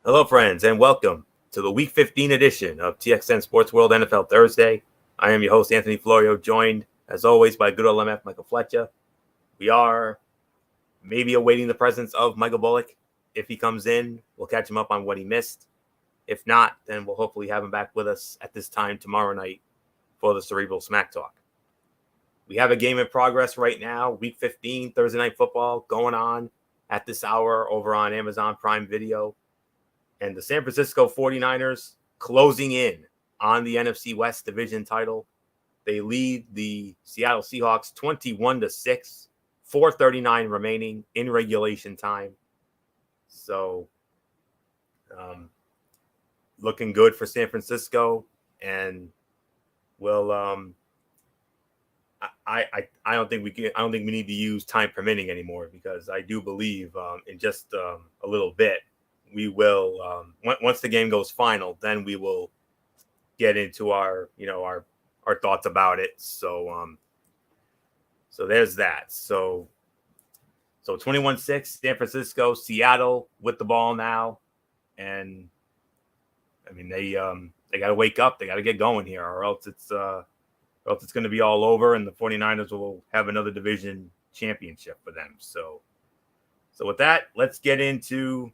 Hello, friends, and welcome to the Week 15 edition of TXN Sports World NFL Thursday. I am your host, Anthony Florio, joined, as always, by good old MF Michael Fletcher. We are maybe awaiting the presence of Michael Bullock. If he comes in, we'll catch him up on what he missed. If not, then we'll hopefully have him back with us at this time tomorrow night for the Cerebral Smack Talk. We have a game in progress right now, Week 15, Thursday Night Football, going on at this hour over on Amazon Prime Video. And the San Francisco 49ers closing in on the NFC West division title. They lead the Seattle Seahawks 21-6, 4:39 remaining in regulation time. So looking good for San Francisco. And we'll I don't think we need to use time permitting anymore, because I do believe in just a little bit we will once the game goes final, then we will get into our thoughts about it. So there's that. So 21-6 San Francisco, Seattle with the ball now, and I mean they got to wake up, they got to get going here, or else it's going to be all over, and the 49ers will have another division championship for them. So with that, let's get into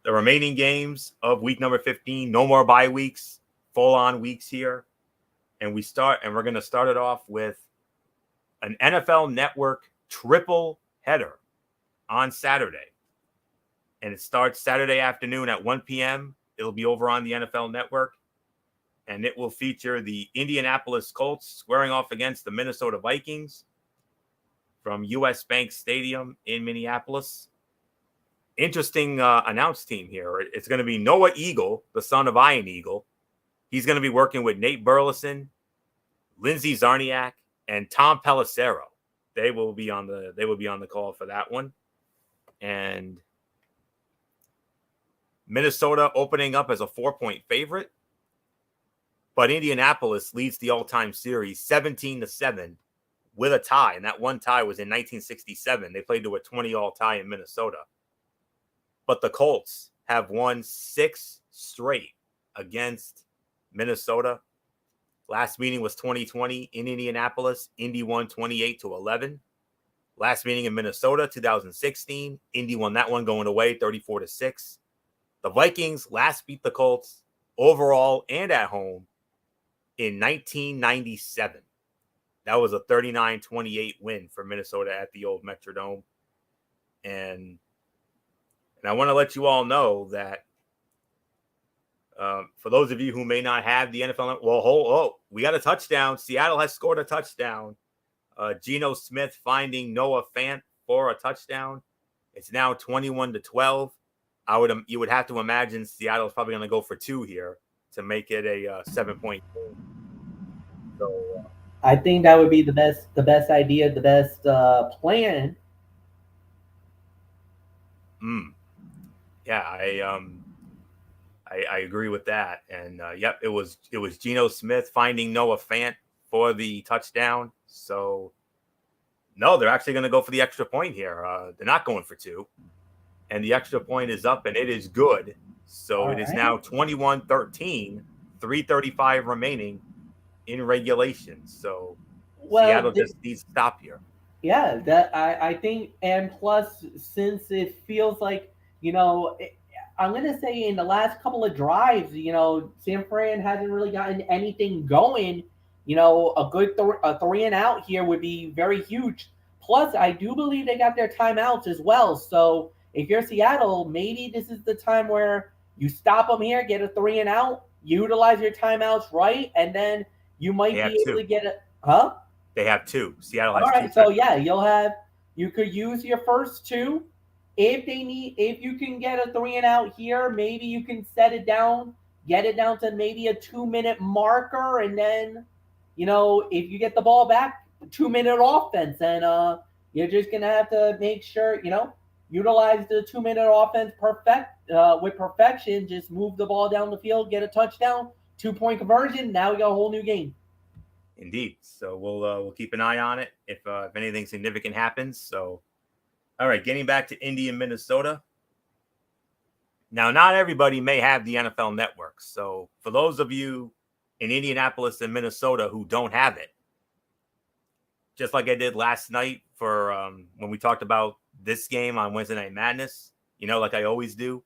the remaining games of week number 15. No more bye weeks, full-on weeks here. And we're going to start it off with an NFL Network triple header on Saturday. And it starts Saturday afternoon at 1 p.m. It'll be over on the NFL Network. And it will feature the Indianapolis Colts squaring off against the Minnesota Vikings from US Bank Stadium in Minneapolis. Interesting announced team here. It's going to be Noah Eagle, the son of Ian Eagle. He's going to be working with Nate Burleson, Lindsey Zarniak, and Tom Pelissero. They will be on the call for that one. And Minnesota opening up as a 4-point favorite, but Indianapolis leads the all-time series 17-7 with a tie, and that one tie was in 1967. They played to a 20-all tie in Minnesota. But the Colts have won 6 straight against Minnesota. Last meeting was 2020 in Indianapolis. Indy won 28-11. Last meeting in Minnesota, 2016. Indy won that one going away, 34-6. The Vikings last beat the Colts overall and at home in 1997. That was a 39-28 win for Minnesota at the old Metrodome. And I want to let you all know that for those of you who may not have the NFL, we got a touchdown. Seattle has scored a touchdown. Geno Smith finding Noah Fant for a touchdown. It's now 21-12. You would have to imagine Seattle is probably going to go for 2 here to make it a 7-point game. So I think that would be the best idea, the best plan. Yeah, I agree with that. And yep, it was Geno Smith finding Noah Fant for the touchdown. So no, they're actually going to go for the extra point here. They're not going for 2, and the extra point is up, and it is good. So it is now 21-13, 3:35 remaining in regulation. So Seattle just needs to stop here. Yeah, that I think, and plus, since it feels like, I'm going to say in the last couple of drives, San Fran hasn't really gotten anything going. A good a 3 and out here would be very huge. Plus, I do believe they got their timeouts as well. So if you're Seattle, maybe this is the time where you stop them here, get a 3 and out, utilize your timeouts right, and then you might be able to get it. Huh? They have 2. Seattle has 2. All right, so yeah, you could use your first 2. If you can get a 3 and out here, maybe you can set it down, get it down to maybe a 2-minute marker, and then, if you get the ball back, 2-minute offense, and you're just gonna have to make sure, utilize the 2-minute offense with perfection. Just move the ball down the field, get a touchdown, 2-point conversion. Now we got a whole new game. Indeed. So we'll keep an eye on it if anything significant happens. So, all right, getting back to Indy and Minnesota. Now, not everybody may have the NFL Network. So for those of you in Indianapolis and Minnesota who don't have it, just like I did last night for when we talked about this game on Wednesday Night Madness, like I always do,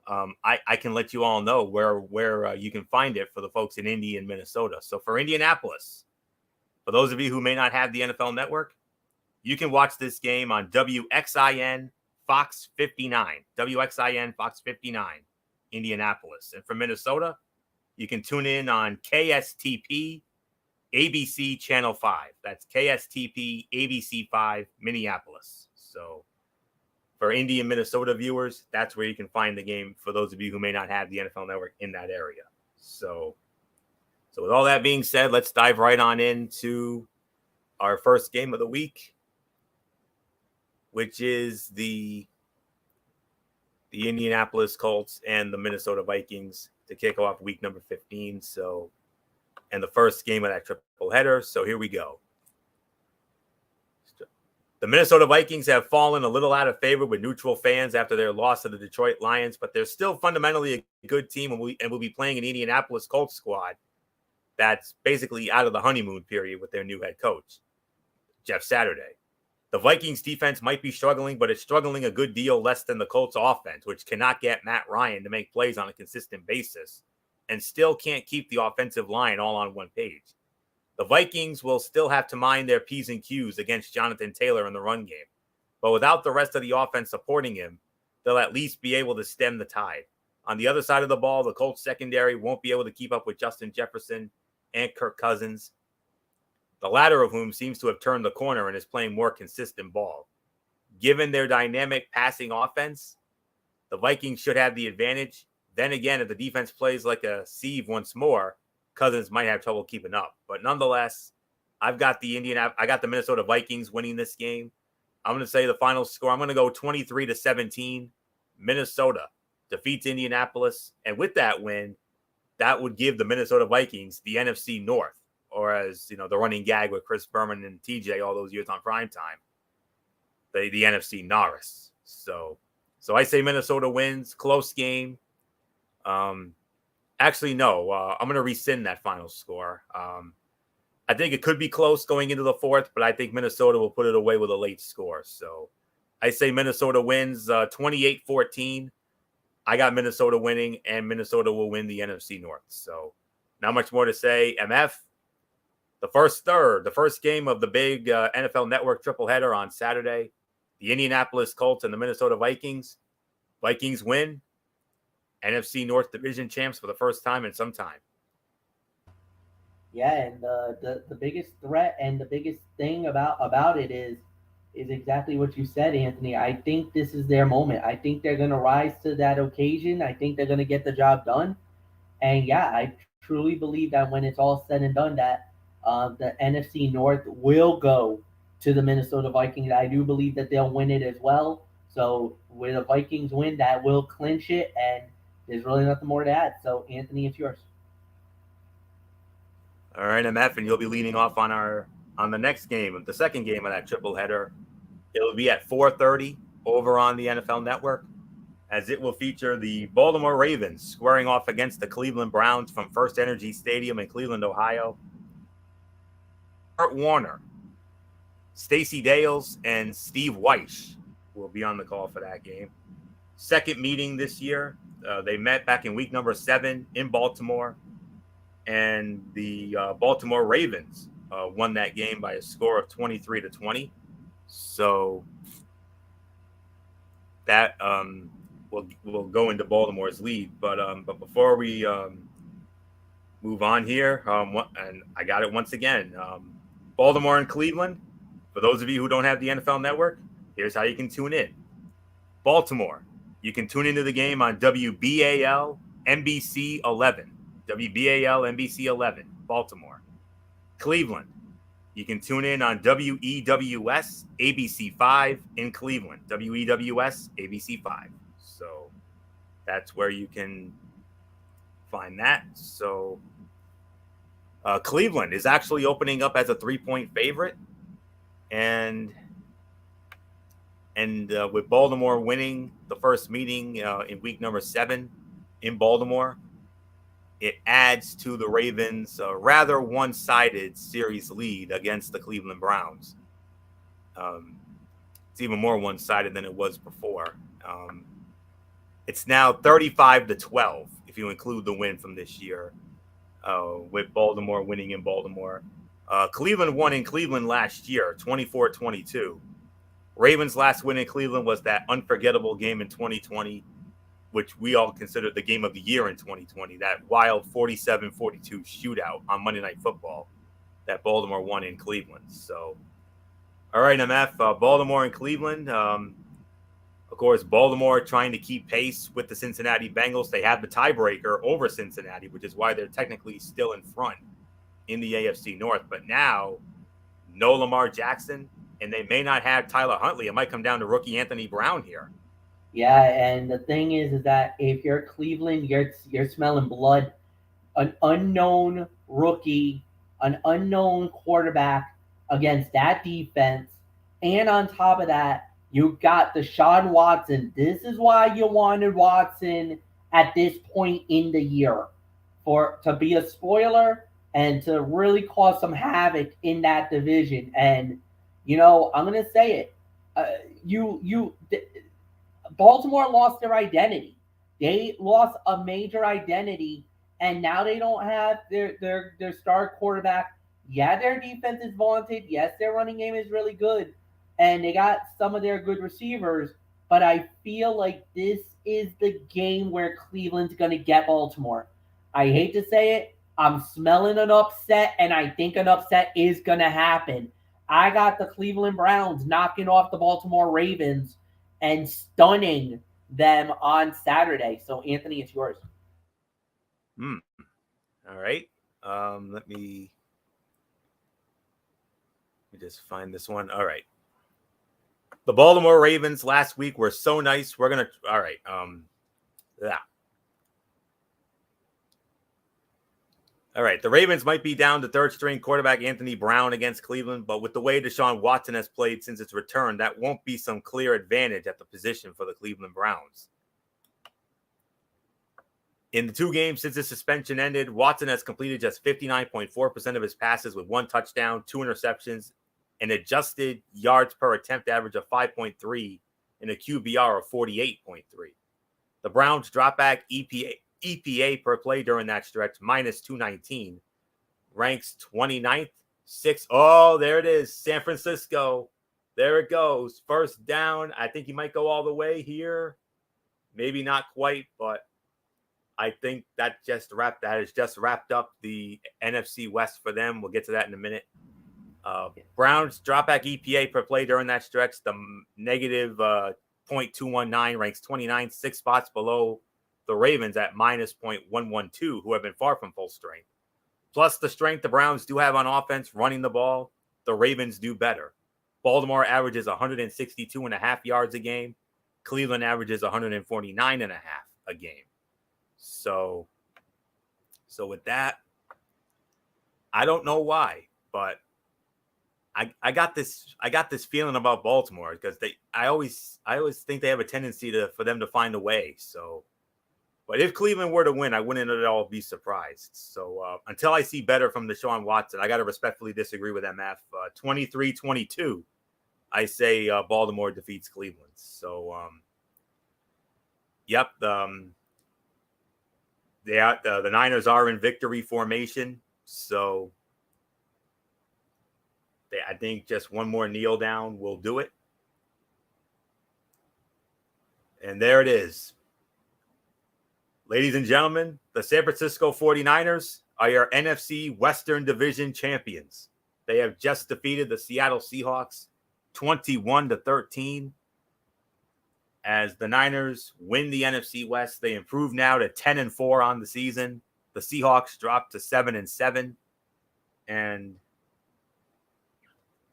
I can let you all know where you can find it for the folks in Indy and Minnesota. So for Indianapolis, for those of you who may not have the NFL Network, you can watch this game on WXIN Fox 59, WXIN Fox 59, Indianapolis. And for Minnesota, you can tune in on KSTP ABC Channel 5. That's KSTP ABC 5, Minneapolis. So for Indy and Minnesota viewers, that's where you can find the game for those of you who may not have the NFL Network in that area. So with all that being said, let's dive right on into our first game of the week, which is the Indianapolis Colts and the Minnesota Vikings to kick off week number 15. So, and the first game of that triple header. So here we go. The Minnesota Vikings have fallen a little out of favor with neutral fans after their loss to the Detroit Lions, but they're still fundamentally a good team, and we'll be playing an Indianapolis Colts squad that's basically out of the honeymoon period with their new head coach, Jeff Saturday. The Vikings defense might be struggling, but it's struggling a good deal less than the Colts offense, which cannot get Matt Ryan to make plays on a consistent basis and still can't keep the offensive line all on one page. The Vikings will still have to mind their P's and Q's against Jonathan Taylor in the run game, but without the rest of the offense supporting him, they'll at least be able to stem the tide. On the other side of the ball, the Colts secondary won't be able to keep up with Justin Jefferson and Kirk Cousins, the latter of whom seems to have turned the corner and is playing more consistent ball. Given their dynamic passing offense, the Vikings should have the advantage. Then again, if the defense plays like a sieve once more, Cousins might have trouble keeping up. But nonetheless, I got the Minnesota Vikings winning this game. I'm going to say the final score, I'm going to go 23-17. Minnesota defeats Indianapolis. And with that win, that would give the Minnesota Vikings the NFC North, or as the running gag with Chris Berman and TJ all those years on primetime, the NFC Norris. So I say Minnesota wins, close game. Actually, no, I'm going to rescind that final score. I think it could be close going into the fourth, but I think Minnesota will put it away with a late score. So I say Minnesota wins 28-14. I got Minnesota winning, and Minnesota will win the NFC North. So not much more to say. MF, the first game of the big NFL Network triple header on Saturday, the Indianapolis Colts and the Minnesota Vikings. Vikings win. NFC North Division champs for the first time in some time. Yeah, and the biggest threat and the biggest thing about it is exactly what you said, Anthony. I think this is their moment. I think they're going to rise to that occasion. I think they're going to get the job done. And yeah, I truly believe that when it's all said and done, that the NFC North will go to the Minnesota Vikings. I do believe that they'll win it as well. So with a Vikings win, that will clinch it, and there's really nothing more to add. So Anthony, it's yours. All right, MF, and you'll be leading off on the next game, the second game of that triple header. It'll be at 4:30 over on the NFL Network, as it will feature the Baltimore Ravens squaring off against the Cleveland Browns from First Energy Stadium in Cleveland, Ohio. Kurt Warner, Stacey Dales, and Steve Weish will be on the call for that game. Second meeting this year. They met back in week number 7 in Baltimore, and the Baltimore Ravens won that game by a score of 23-20. So that will go into Baltimore's lead. But before we move on here, and I got it once again, Baltimore and Cleveland. For those of you who don't have the NFL Network, here's how you can tune in. Baltimore, you can tune into the game on WBAL NBC 11. WBAL NBC 11, Baltimore. Cleveland, you can tune in on WEWS ABC 5 in Cleveland. WEWS ABC 5. So that's where you can find that. So Cleveland is actually opening up as a 3-point favorite. And And with Baltimore winning the first meeting in week number 7 in Baltimore, it adds to the Ravens' rather one-sided series lead against the Cleveland Browns. It's even more one-sided than it was before. It's now 35-12 if you include the win from this year, with Baltimore winning in Baltimore. Cleveland won in Cleveland last year, 24-22. Ravens' last win in Cleveland was that unforgettable game in 2020, which we all considered the game of the year in 2020, that wild 47-42 shootout on Monday Night Football that Baltimore won in Cleveland. So, all right, MF, Baltimore and Cleveland. Of course, Baltimore trying to keep pace with the Cincinnati Bengals. They have the tiebreaker over Cincinnati, which is why they're technically still in front in the AFC North. But now, no Lamar Jackson, and they may not have Tyler Huntley. It might come down to rookie Anthony Brown here. Yeah, and the thing is that if you're Cleveland, you're smelling blood. An unknown rookie, an unknown quarterback against that defense. And on top of that, you got Deshaun Watson. This is why you wanted Watson at this point in the year, for to be a spoiler and to really cause some havoc in that division. And I'm gonna say it. You Baltimore lost their identity. They lost a major identity, and now they don't have their star quarterback. Yeah, their defense is vaunted. Yes, their running game is really good, and they got some of their good receivers. But I feel like this is the game where Cleveland's going to get Baltimore. I hate to say it. I'm smelling an upset, and I think an upset is going to happen. I got the Cleveland Browns knocking off the Baltimore Ravens and stunning them on Saturday. So, Anthony, it's yours. All right. Let me just find this one. All right. The Baltimore Ravens last week were so nice. We're going to, all right. Yeah. All right. The Ravens might be down to third string quarterback Anthony Brown against Cleveland, but with the way Deshaun Watson has played since its return, that won't be some clear advantage at the position for the Cleveland Browns. In the 2 games since his suspension ended, Watson has completed just 59.4% of his passes with 1 touchdown, 2 interceptions, an adjusted yards per attempt average of 5.3, and a QBR of 48.3. The Browns drop back EPA per play during that stretch, minus 219, ranks 29th, 6. Oh, there it is, San Francisco. There it goes. First down. I think he might go all the way here. Maybe not quite, but I think that has just wrapped up the NFC West for them. We'll get to that in a minute. Browns drop back EPA per play during that stretch. The negative 0.219 ranks 29, 6 spots below the Ravens at minus 0.112, who have been far from full strength. Plus the strength the Browns do have on offense running the ball, the Ravens do better. Baltimore averages 162.5 yards a game. Cleveland averages 149.5 a game. So with that, I don't know why, but I got this feeling about Baltimore because I always think they have a tendency for them to find a way. So, but if Cleveland were to win, I wouldn't at all be surprised. So until I see better from Deshaun Watson, I got to respectfully disagree with MF. 23-22, I say Baltimore defeats Cleveland. So yep. The Niners are in victory formation, so I think just one more kneel down will do it. And there it is. Ladies and gentlemen, the San Francisco 49ers are your NFC Western Division champions. They have just defeated the Seattle Seahawks 21-13. As the Niners win the NFC West, they improve now to 10-4 on the season. The Seahawks drop to 7-7. And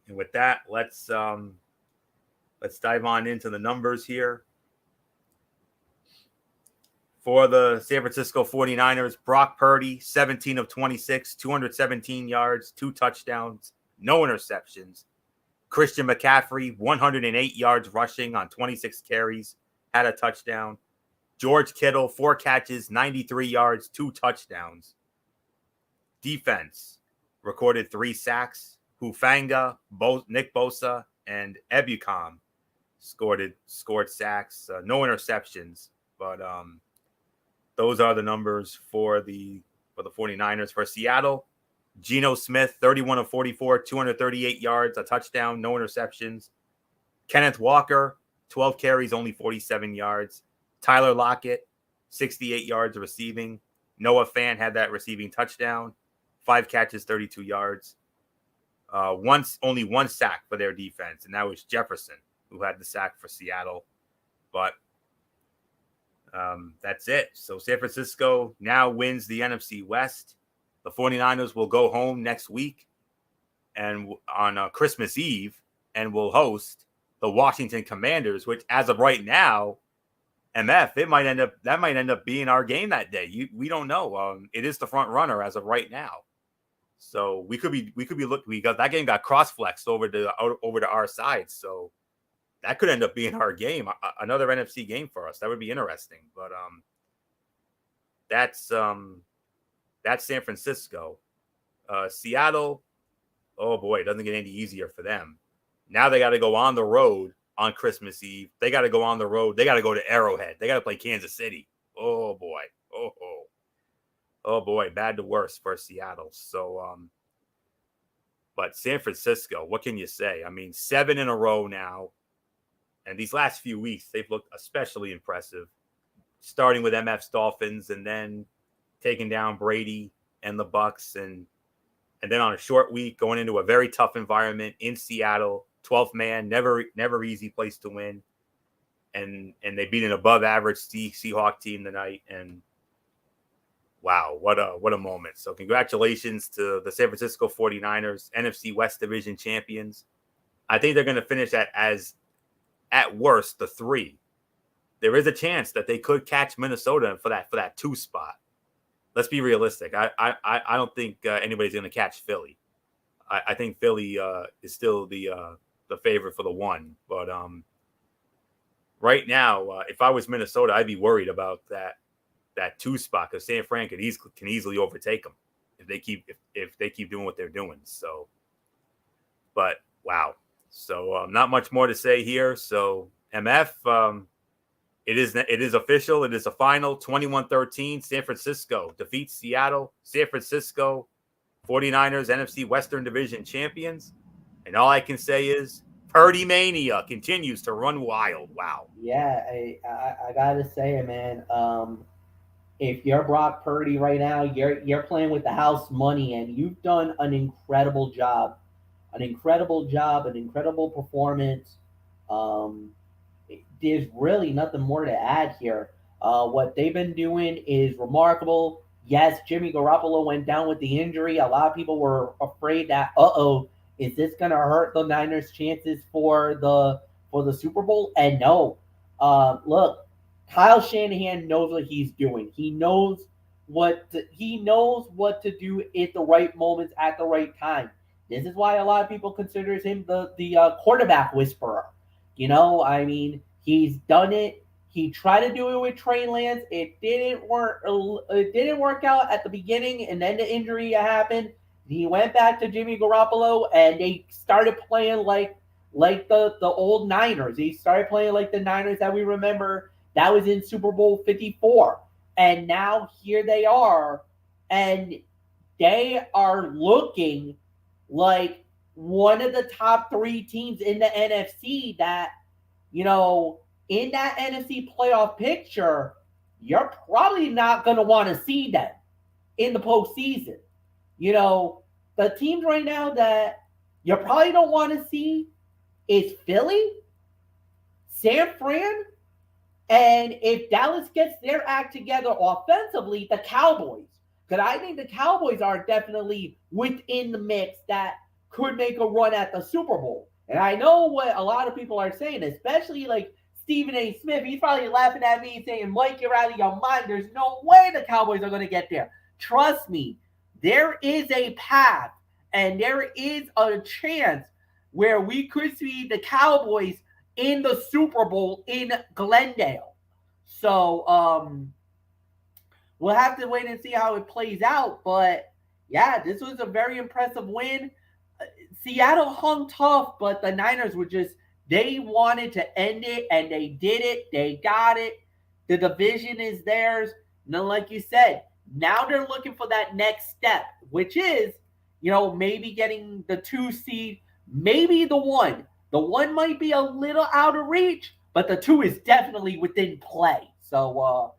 with that, let's dive on into the numbers here. For the San Francisco 49ers, Brock Purdy, 17 of 26, 217 yards, 2 touchdowns, no interceptions. Christian McCaffrey, 108 yards rushing on 26 carries, had a touchdown. George Kittle, 4 catches, 93 yards, 2 touchdowns. Defense recorded 3 sacks. Hufanga, Nick Bosa, and Ebukam scored sacks. No interceptions, but those are the numbers for the 49ers. For Seattle, Geno Smith, 31 of 44, 238 yards, a touchdown, no interceptions. Kenneth Walker, 12 carries, only 47 yards. Tyler Lockett, 68 yards receiving. Noah Fant had that receiving touchdown. 5 catches, 32 yards. Only 1 sack for their defense, and that was Jefferson, who had the sack for Seattle. But that's it. So San Francisco now wins the NFC West. The 49ers will go home next week and on Christmas Eve and will host the Washington Commanders, which as of right now, MF, that might end up being our game that day. We don't know. It is the front runner as of right now. So we could be looking, because that game got cross-flexed over to our side. So that could end up being our game, another NFC game for us. That would be interesting. But that's San Francisco. Seattle, oh boy, it doesn't get any easier for them. Now they got to go on the road on Christmas Eve. They got to go on the road. They got to go to Arrowhead. They got to play Kansas City. Oh boy. Oh boy, bad to worse for Seattle. So, but San Francisco, what can you say? I mean, 7 in a row now. And these last few weeks, they've looked especially impressive, starting with MF's Dolphins and then taking down Brady and the Bucks. And then on a short week, going into a very tough environment in Seattle, 12th man, never easy place to win. And they beat an above average Seahawk team tonight. And wow, what a moment. So congratulations to the San Francisco 49ers, NFC West Division champions. I think they're going to finish at worst the 3. There is a chance that they could catch Minnesota for that 2 spot. Let's be realistic. I don't think anybody's going to catch Philly. I think Philly is still the favorite for the 1. But right now, if I was Minnesota, I'd be worried about that 2 spot, because San Fran can easily overtake them if they keep doing what they're doing. So, but wow. So not much more to say here. So MF, it is official. It is a final. 21-13. San Francisco defeats Seattle. San Francisco 49ers, NFC Western Division champions. And all I can say is Purdy Mania continues to run wild. Wow. Yeah, I gotta say it, man. If you're Brock Purdy right now, you're playing with the house money, and you've done an incredible job, an incredible performance. There's really nothing more to add here. What they've been doing is remarkable. Yes, Jimmy Garoppolo went down with the injury. A lot of people were afraid that, is this going to hurt the Niners' chances for the Super Bowl? And no, look, Kyle Shanahan knows what he's doing. He knows what to do at the right moments at the right time. This is why a lot of people considers him the quarterback whisperer. I mean, he's done it. He tried to do it with Trey Lance. It didn't work. It didn't work out at the beginning, and then the injury happened. He went back to Jimmy Garoppolo, and they started playing like the old Niners. He started playing like the Niners that we remember. That was in Super Bowl 54. And now here they are, and they are looking like one of the top 3 teams in the NFC that, in that NFC playoff picture, you're probably not going to want to see them in the postseason. The teams right now that you probably don't want to see is Philly, San Fran, and if Dallas gets their act together offensively, the Cowboys. Because I think the Cowboys are definitely within the mix that could make a run at the Super Bowl. And I know what a lot of people are saying, especially like Stephen A. Smith. He's probably laughing at me saying, Mike, you're out of your mind. There's no way the Cowboys are going to get there. Trust me, there is a path and there is a chance where we could see the Cowboys in the Super Bowl in Glendale. So we'll have to wait and see how it plays out. But yeah, this was a very impressive win. Seattle hung tough, but the Niners were just, they wanted to end it and they did it. They got it. The division is theirs. And then, like you said, now they're looking for that next step, which is, maybe getting the 2 seed, maybe the 1. The 1 might be a little out of reach, but the 2 is definitely within play. So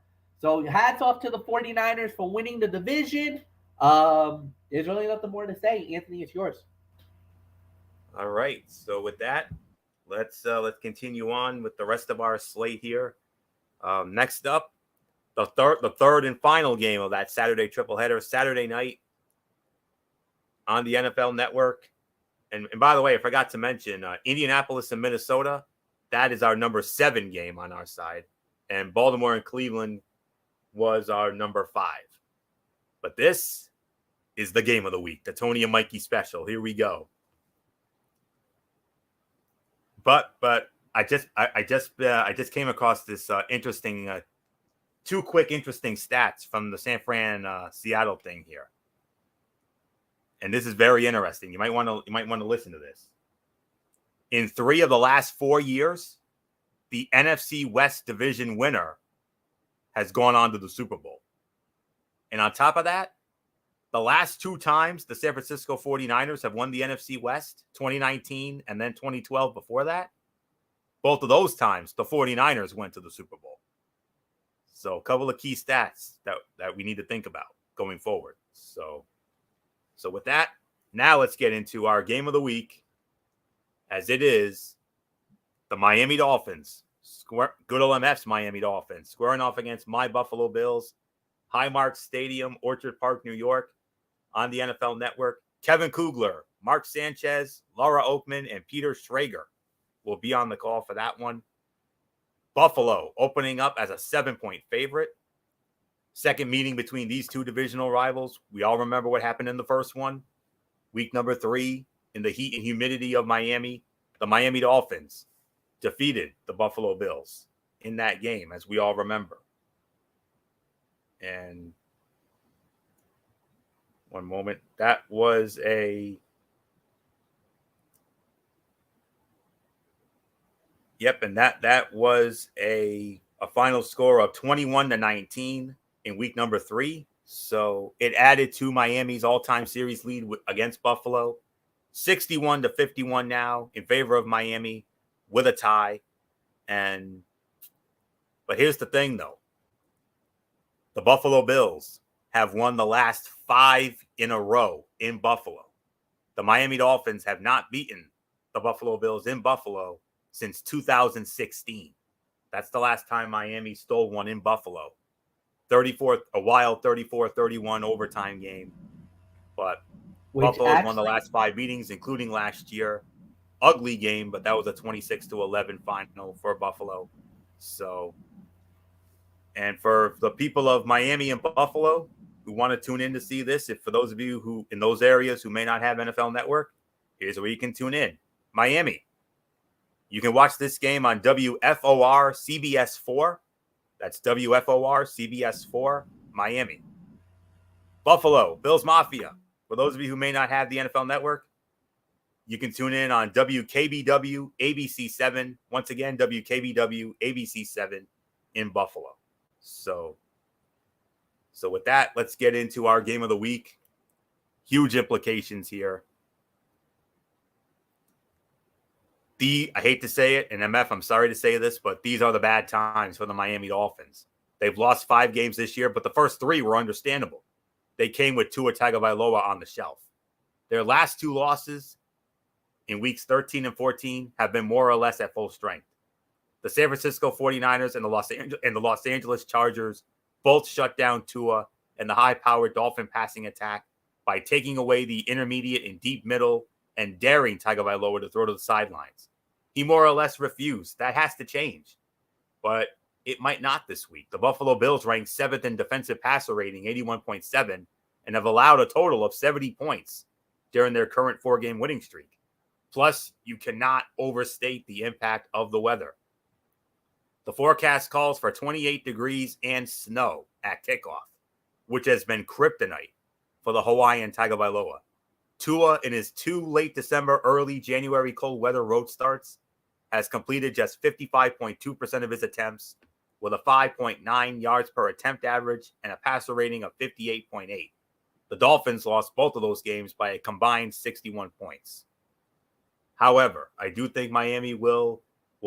hats off to the 49ers for winning the division. There's really nothing more to say. Anthony, it's yours. All right. So with that, let's continue on with the rest of our slate here. Next up, the third and final game of that Saturday tripleheader, Saturday night on the NFL Network. And by the way, I forgot to mention Indianapolis and Minnesota. That is our number 7 game on our side, and Baltimore and Cleveland was our number 5. But this is the game of the week, the Tony and Mikey special. Here we go. But I just came across this interesting, 2 quick interesting stats from the San Fran Seattle thing here, and this is very interesting. You might want to listen to this. In 3 of the last 4 years, the NFC West division winner has gone on to the Super Bowl, and on top of that, the last 2 times the San Francisco 49ers have won the NFC West, 2019 and then 2012 before that, both of those times the 49ers went to the Super Bowl. So a couple of key stats that we need to think about going forward. So with that, now let's get into our game of the week, as it is the Miami Dolphins, good old MF's Miami Dolphins, squaring off against my Buffalo Bills, Highmark Stadium, Orchard Park, New York, on the NFL Network. Kevin Kugler, Mark Sanchez, Laura Oakman, and Peter Schrager will be on the call for that one. Buffalo opening up as a 7-point favorite. Second meeting between these 2 divisional rivals. We all remember what happened in the first one. Week number 3, in the heat and humidity of Miami, the Miami Dolphins defeated the Buffalo Bills in that game, as we all remember. And one moment, that was a and that was a final score of 21-19 in week number 3. So it added to Miami's all-time series lead against Buffalo, 61-51 now in favor of Miami with a tie. But here's the thing, though. The Buffalo Bills have won the last 5 in a row in Buffalo. The Miami Dolphins have not beaten the Buffalo Bills in Buffalo since 2016. That's the last time Miami stole one in Buffalo. A wild 34-31 overtime game. But Buffalo's won the last 5 meetings, including last year. Ugly game, but that was a 26-11 final for Buffalo. So, and for the people of Miami and Buffalo who want to tune in to see this, if for those of you who in those areas who may not have NFL Network, here's where you can tune in. Miami, you can watch this game on WFOR CBS 4. That's WFOR CBS 4, Miami. Buffalo, Bills Mafia. For those of you who may not have the NFL Network, you can tune in on WKBW ABC 7. Once again, WKBW ABC 7 in Buffalo. So with that, let's get into our game of the week. Huge implications here. I hate to say it, and MF, I'm sorry to say this, but these are the bad times for the Miami Dolphins. They've lost 5 games this year, but the first 3 were understandable. They came with Tua Tagovailoa on the shelf. Their last 2 losses in weeks 13 and 14 have been more or less at full strength. The San Francisco 49ers and the Los Angeles Chargers both shut down Tua and the high-powered Dolphin passing attack by taking away the intermediate and deep middle and daring Tagovailoa to throw to the sidelines. He more or less refused. That has to change. But it might not this week. The Buffalo Bills ranked 7th in defensive passer rating, 81.7, and have allowed a total of 70 points during their current 4-game winning streak. Plus, you cannot overstate the impact of the weather. The forecast calls for 28 degrees and snow at kickoff, which has been kryptonite for the Hawaiian Tagovailoa. Tua, in his 2 late December, early January cold weather road starts, has completed just 55.2% of his attempts with a 5.9 yards per attempt average and a passer rating of 58.8. The Dolphins lost both of those games by a combined 61 points. However, I do think Miami will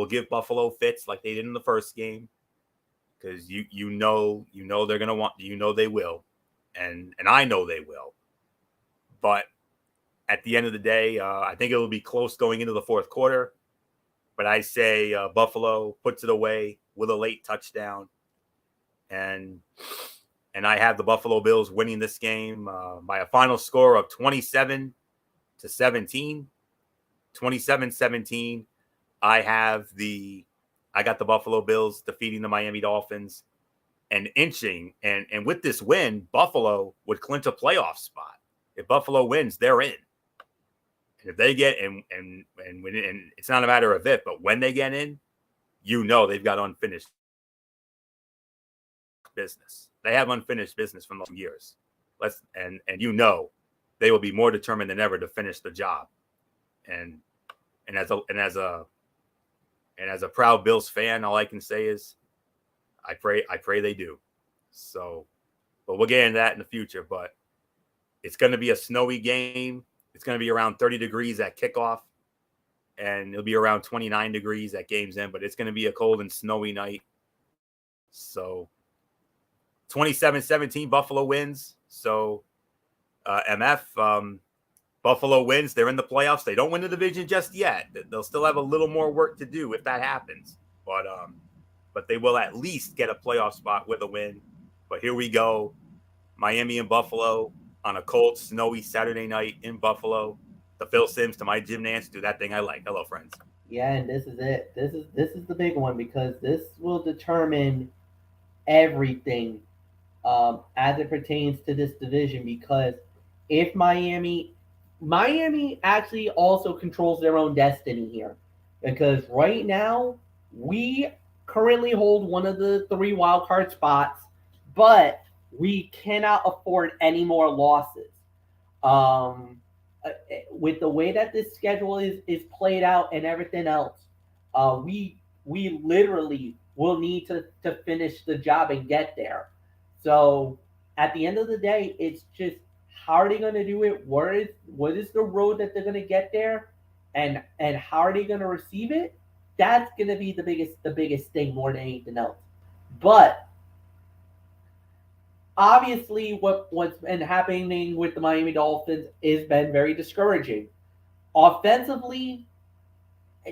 give Buffalo fits like they did in the first game, because you know they're gonna want, they will, and I know they will. But at the end of the day, I think it will be close going into the fourth quarter. But I say Buffalo puts it away with a late touchdown, and I have the Buffalo Bills winning this game by a final score of 27-17. 27-17. I got the Buffalo Bills defeating the Miami Dolphins and inching. And with this win, Buffalo would clinch a playoff spot. If Buffalo wins, they're in. And if they get and it's not a matter of if, but when they get in, they've got unfinished business. They have unfinished business from those years. And they will be more determined than ever to finish the job. And as a proud Bills fan, all I can say is I pray they do. So, but we'll get into that in the future. But it's going to be a snowy game. It's going to be around 30 degrees at kickoff, and it'll be around 29 degrees at game's end. But it's going to be a cold and snowy night. So 27-17, Buffalo wins. So Buffalo wins. They're in the playoffs. They don't win the division just yet. They'll still have a little more work to do if that happens. But they will at least get a playoff spot with a win. But here we go. Miami and Buffalo on a cold, snowy Saturday night in Buffalo. The Phil Simms to my Jim Nance. Do that thing I like. Hello, friends. Yeah, and this is it. This is the big one, because this will determine everything as it pertains to this division. Because if Miami actually also controls their own destiny here, because right now we currently hold one of the 3 wild card spots, but we cannot afford any more losses. With the way that this schedule is played out and everything else, we literally will need to finish the job and get there. So at the end of the day, it's just, how are they going to do it? What is the road that they're going to get there, and how are they going to receive it? That's going to be the biggest thing more than anything else. But obviously, what's been happening with the Miami Dolphins has been very discouraging. Offensively,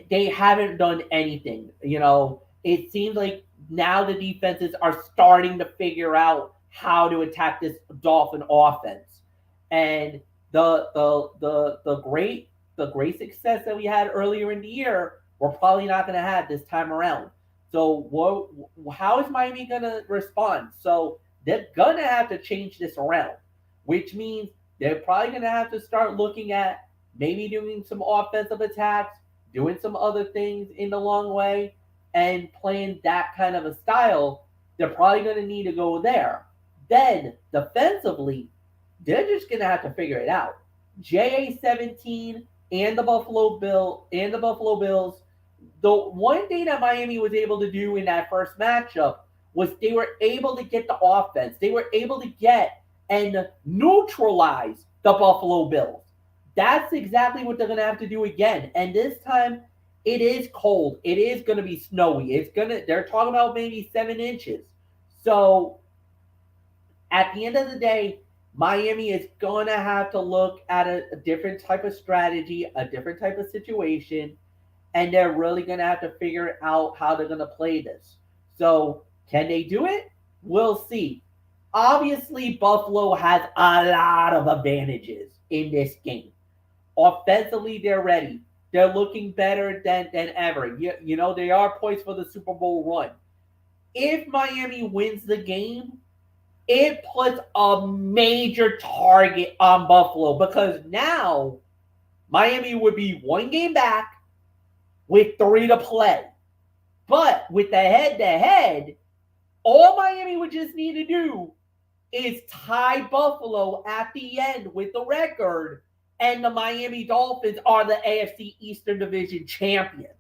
they haven't done anything. It seems like now the defenses are starting to figure out how to attack this Dolphin offense. And the great success that we had earlier in the year, we're probably not going to have this time around. So how is Miami going to respond? So they're going to have to change this around, which means they're probably going to have to start looking at maybe doing some offensive attacks, doing some other things in the long way, and playing that kind of a style. They're probably going to need to go there. Then defensively, they're just going to have to figure it out. JA-17 and the Buffalo Bills. The one thing that Miami was able to do in that first matchup was they were able to get the offense. They were able to get and neutralize the Buffalo Bills. That's exactly what they're going to have to do again. And this time, it is cold. It is going to be snowy. They're talking about maybe 7 inches. So at the end of the day, Miami is going to have to look at a different type of strategy, a different type of situation, and they're really going to have to figure out how they're going to play this. So can they do it? We'll see. Obviously, Buffalo has a lot of advantages in this game. Offensively, they're ready. They're looking better than ever. They are poised for the Super Bowl run. If Miami wins the game, it puts a major target on Buffalo, because now Miami would be 1 game back with 3 to play. But with the head to head, all Miami would just need to do is tie Buffalo at the end with the record, and the Miami Dolphins are the AFC Eastern Division champions.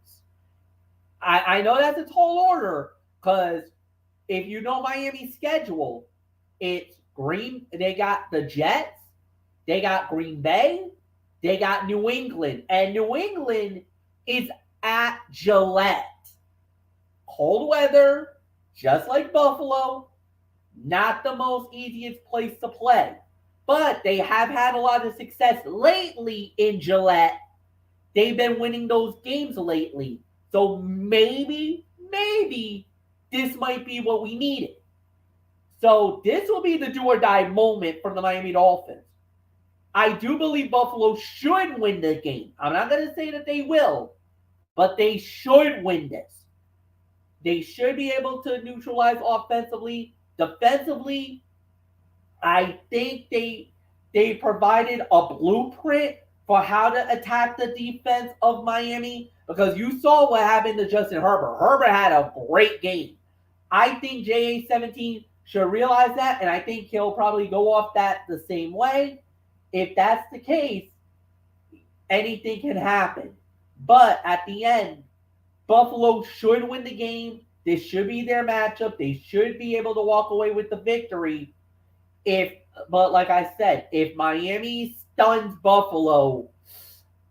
I know that's a tall order because if you know Miami's schedule, it's Green. They got the Jets, they got Green Bay, they got New England, and New England is at Gillette. Cold weather, just like Buffalo, not the most easiest place to play. But they have had a lot of success lately in Gillette. They've been winning those games lately. So maybe this might be what we needed. So this will be the do or die moment from the Miami Dolphins. I do believe Buffalo should win the game. I'm not going to say that they will, but they should win this. They should be able to neutralize offensively. Defensively, I think they provided a blueprint for how to attack the defense of Miami because you saw what happened to Justin Herbert. Herbert had a great game. I think JA17 should realize that, and I think he'll probably go off that the same way. If that's the case, anything can happen. But at the end, Buffalo should win the game. This should be their matchup. They should be able to walk away with the victory. But like I said, if Miami stuns Buffalo,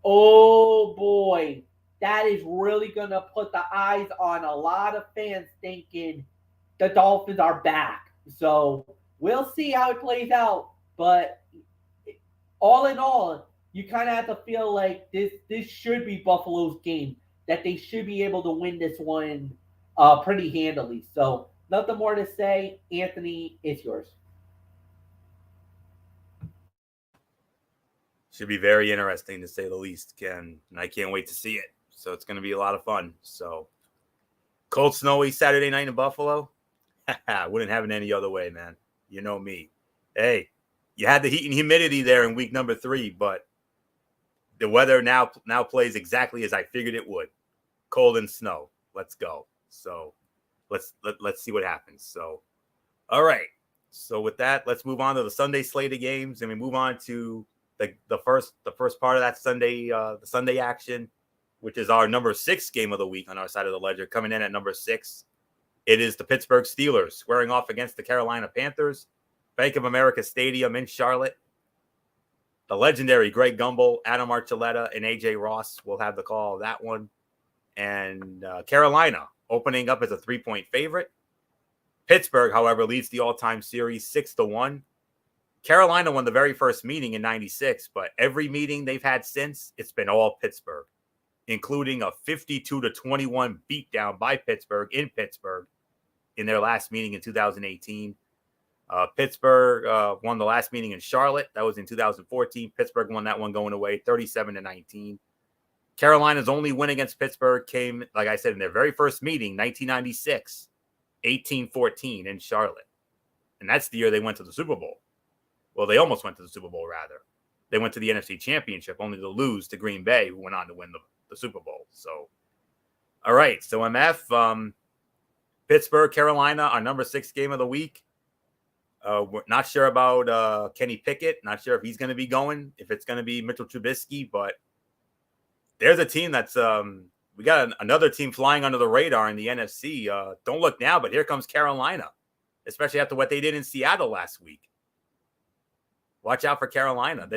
oh boy, that is really going to put the eyes on a lot of fans thinking the Dolphins are back. So we'll see how it plays out. But all in all, you kind of have to feel like this should be Buffalo's game, that they should be able to win this one pretty handily. So nothing more to say. Anthony, it's yours. Should be very interesting to say the least, Ken. And I can't wait to see it. So it's going to be a lot of fun. So cold, snowy Saturday night in Buffalo. Wouldn't have it any other way, man. You know me. Hey, you had the heat and humidity there in week number 3, but the weather now plays exactly as I figured it would. Cold and snow. Let's go. So let's see what happens. So, all right. So with that, let's move on to the Sunday slate of games, and we move on to the first part of that Sunday, the Sunday action, which is our number 6 game of the week on our side of the ledger. Coming in at number 6, it is the Pittsburgh Steelers squaring off against the Carolina Panthers, Bank of America Stadium in Charlotte. The legendary Greg Gumbel, Adam Archuleta, and AJ Ross will have the call of that one. And Carolina opening up as a 3-point favorite. Pittsburgh, however, leads the all-time series 6-1. Carolina won the very first meeting in 96, but every meeting they've had since, it's been all Pittsburgh, including a 52-21 beatdown by Pittsburgh in their last meeting in 2018. Pittsburgh won the last meeting in Charlotte. That was in 2014. Pittsburgh won that one going away, 37-19. Carolina's only win against Pittsburgh came, like I said, in their very first meeting, 1996, 18-14 in Charlotte. And that's the year they went to the Super Bowl. Well, they almost went to the Super Bowl, rather. They went to the NFC Championship, only to lose to Green Bay, who went on to win the Super Bowl. So, all right. So, MF, Pittsburgh, Carolina, our number 6 game of the week. We're not sure about Kenny Pickett. Not sure if he's going to be going, if it's going to be Mitchell Trubisky. But there's a team that's we got another team flying under the radar in the NFC. Don't look now, but here comes Carolina, especially after what they did in Seattle last week. Watch out for Carolina.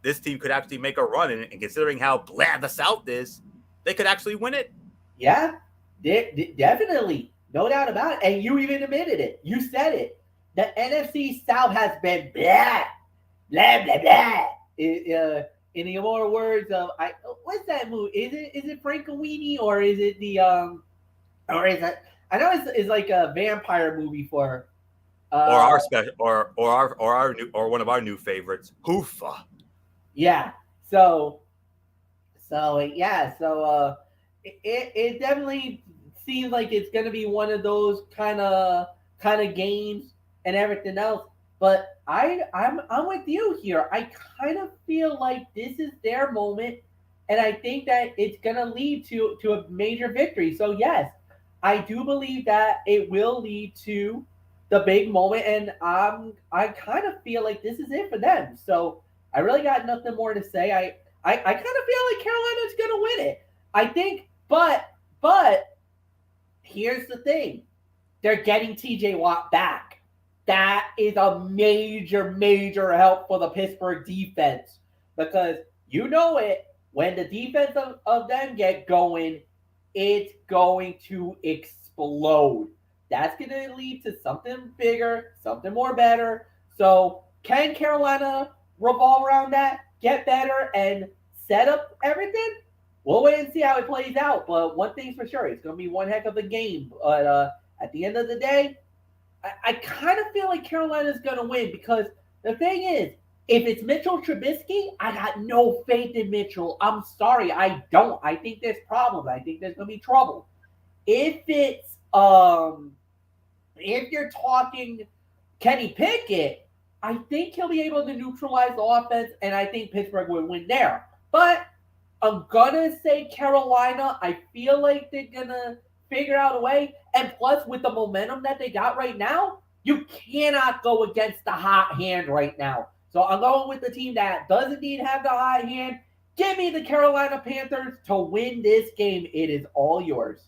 This team could actually make a run, and considering how bland the South is, they could actually win it. Yeah, definitely. No doubt about it. And you even admitted it. You said it. The NFC South has been blah, blah, blah, blah. In the more words of, what's that movie? Is it Frankenweenie, or is it the or is it? I know it's like a vampire movie for. Or our special, or one of our new favorites, Hoofa. Yeah. So yeah. So it definitely seems like it's gonna be one of those kind of games and everything else. But I'm with you here. I kind of feel like this is their moment, and I think that it's gonna lead to a major victory. So yes, I do believe that it will lead to the big moment, and I kind of feel like this is it for them. So I really got nothing more to say. I kind of feel like Carolina's gonna win it. I think, but here's the thing: they're getting TJ Watt back. That is a major, major help for the Pittsburgh defense because you know it. When the defense of them get going, it's going to explode. That's going to lead to something bigger, something more better. So, can Carolina revolve around that, get better, and set up everything? We'll wait and see how it plays out. But one thing's for sure, it's going to be one heck of a game. But at the end of the day, I kind of feel like Carolina's going to win because the thing is, if it's Mitchell Trubisky, I got no faith in Mitchell. I'm sorry, I don't. I think there's problems. I think there's going to be trouble. If it's if you're talking Kenny Pickett, I think he'll be able to neutralize the offense, and I think Pittsburgh would win there. But I'm gonna say Carolina. I feel like they're gonna figure out a way. And plus, with the momentum that they got right now, you cannot go against the hot hand right now. So I'm going with the team that does indeed have the hot hand. Give me the Carolina Panthers to win this game. It is all yours.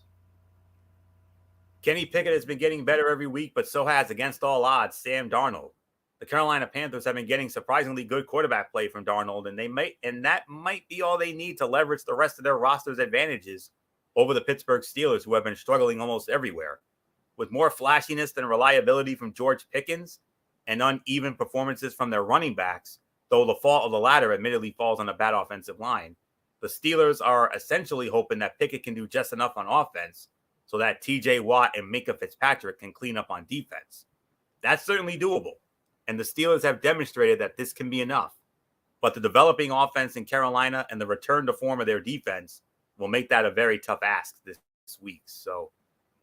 Kenny Pickett has been getting better every week, but so has, against all odds, Sam Darnold. The Carolina Panthers have been getting surprisingly good quarterback play from Darnold, and that might be all they need to leverage the rest of their roster's advantages over the Pittsburgh Steelers, who have been struggling almost everywhere. With more flashiness than reliability from George Pickens and uneven performances from their running backs, though the fault of the latter admittedly falls on a bad offensive line, the Steelers are essentially hoping that Pickett can do just enough on offense so that TJ Watt and Minkah Fitzpatrick can clean up on defense. That's certainly doable, and the Steelers have demonstrated that this can be enough. But the developing offense in Carolina and the return to form of their defense will make that a very tough ask this week. So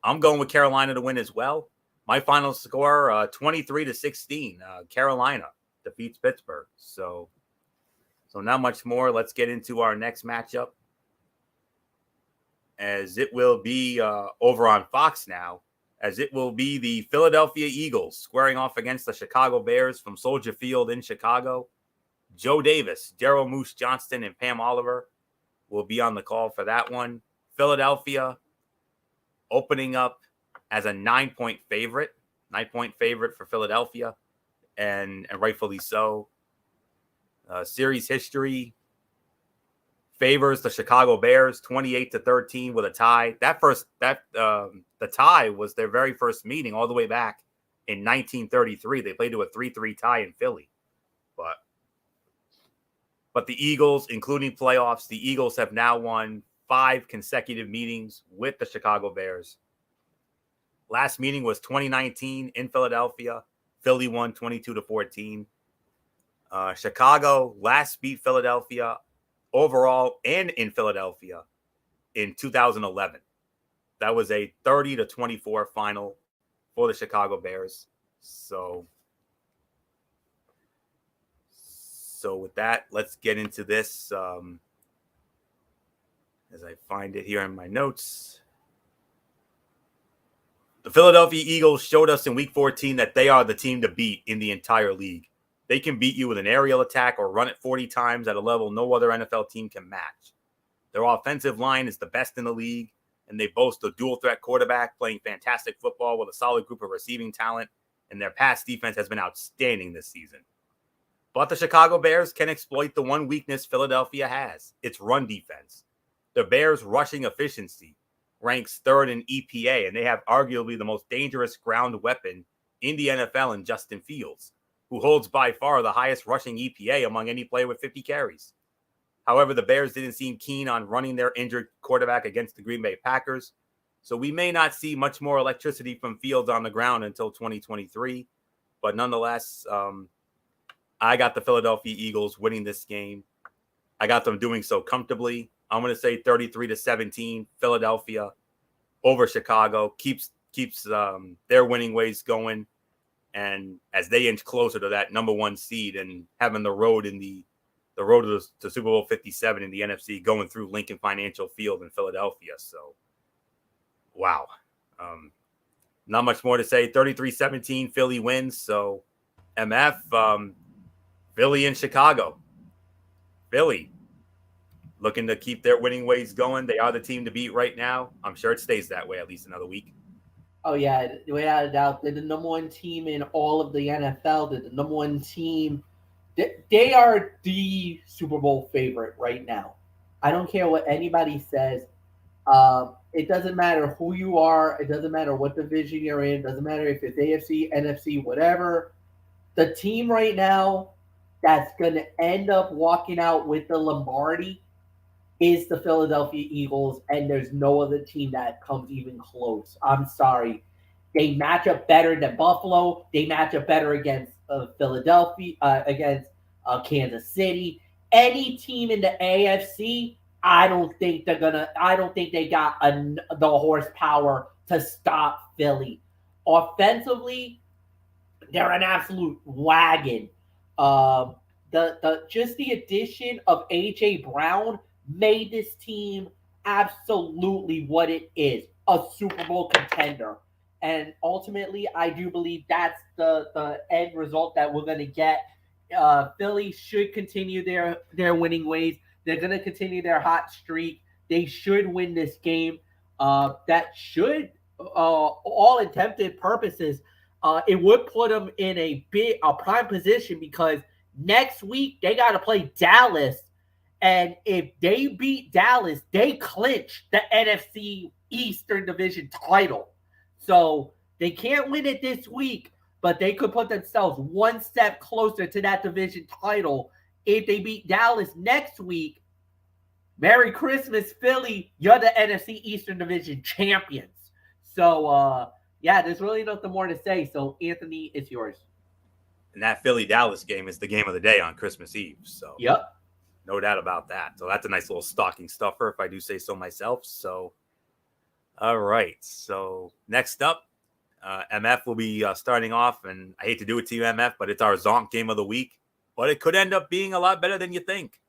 I'm going with Carolina to win as well. My final score, 23-16. Carolina defeats Pittsburgh. So not much more. Let's get into our next matchup, as it will be over on Fox now, as it will be the Philadelphia Eagles squaring off against the Chicago Bears from Soldier Field in Chicago. Joe Davis, Daryl Moose Johnston, and Pam Oliver will be on the call for that one. Philadelphia opening up as a 9-point favorite. 9-point favorite for Philadelphia, and rightfully so. Series history favors the Chicago Bears 28-13 with a tie. The tie was their very first meeting all the way back in 1933. They played to a 3-3 tie in Philly. But the Eagles, including playoffs, the Eagles have now won 5 consecutive meetings with the Chicago Bears. Last meeting was 2019 in Philadelphia. Philly won 22-14. Chicago last beat Philadelphia overall and in Philadelphia in 2011. That was a 30-24 final for the Chicago Bears. So with that, let's get into this as I find it here in my notes. The Philadelphia Eagles showed us in Week 14 that they are the team to beat in the entire league. They can beat you with an aerial attack or run it 40 times at a level no other NFL team can match. Their offensive line is the best in the league, and they boast a dual-threat quarterback playing fantastic football with a solid group of receiving talent, and their pass defense has been outstanding this season. But the Chicago Bears can exploit the one weakness Philadelphia has, its run defense. The Bears' rushing efficiency ranks third in EPA, and they have arguably the most dangerous ground weapon in the NFL in Justin Fields, who holds by far the highest rushing EPA among any player with 50 carries. However, the Bears didn't seem keen on running their injured quarterback against the Green Bay Packers, so we may not see much more electricity from Fields on the ground until 2023. But nonetheless, I got the Philadelphia Eagles winning this game. I got them doing so comfortably. I'm going to say 33-17, Philadelphia over Chicago keeps their winning ways going. And as they inch closer to that number one seed and having the road the road to Super Bowl 57 in the NFC going through Lincoln Financial Field in Philadelphia. So, wow. Not much more to say. 33-17, Philly wins. So, MF, Philly and Chicago. Philly looking to keep their winning ways going. They are the team to beat right now. I'm sure it stays that way at least another week. Oh yeah, without a doubt, they're the number one team in all of the NFL. They're the number one team. They are the Super Bowl favorite right now. I don't care what anybody says. It doesn't matter who you are. It doesn't matter what division you're in. It doesn't matter if it's AFC, NFC, whatever. The team right now that's going to end up walking out with the Lombardi is the Philadelphia Eagles, and there's no other team that comes even close. I'm sorry. They match up better than Buffalo. They match up better against Philadelphia, against Kansas City. Any team in the AFC, I don't think they're gonna. I don't think they got the horsepower to stop Philly. Offensively, they're an absolute wagon. Um, the just the addition of AJ Brown made this team absolutely what it is, a Super Bowl contender. And ultimately, I do believe that's the end result that we're going to get. Philly should continue their winning ways. They're going to continue their hot streak. They should win this game. That should, all intended purposes, it would put them in a prime position because next week they got to play Dallas, and if they beat Dallas, they clinch the NFC Eastern Division title. So they can't win it this week, but they could put themselves one step closer to that division title if they beat Dallas next week. Merry Christmas, Philly. You're the NFC Eastern Division champions. So, yeah, there's really nothing more to say. So, Anthony, it's yours. And that Philly Dallas game is the game of the day on Christmas Eve. So, yep. No doubt about that. So that's a nice little stocking stuffer, if I do say so myself. So, all right. So next up, MF will be starting off, and I hate to do it to you, MF, but it's our Zonk game of the week. But it could end up being a lot better than you think,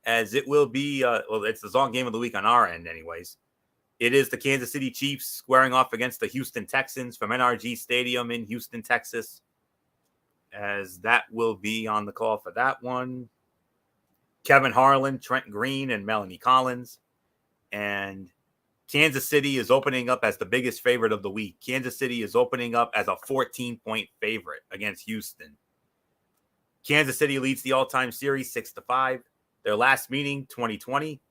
as it will be. Well, it's the Zonk game of the week on our end, anyways. It is the Kansas City Chiefs squaring off against the Houston Texans from NRG Stadium in Houston, Texas, as that will be on the call for that one. Kevin Harlan, Trent Green, and Melanie Collins. And Kansas City is opening up as the biggest favorite of the week. Kansas City is opening up as a 14-point favorite against Houston. Kansas City leads the all-time series 6-5. Their last meeting, 2020.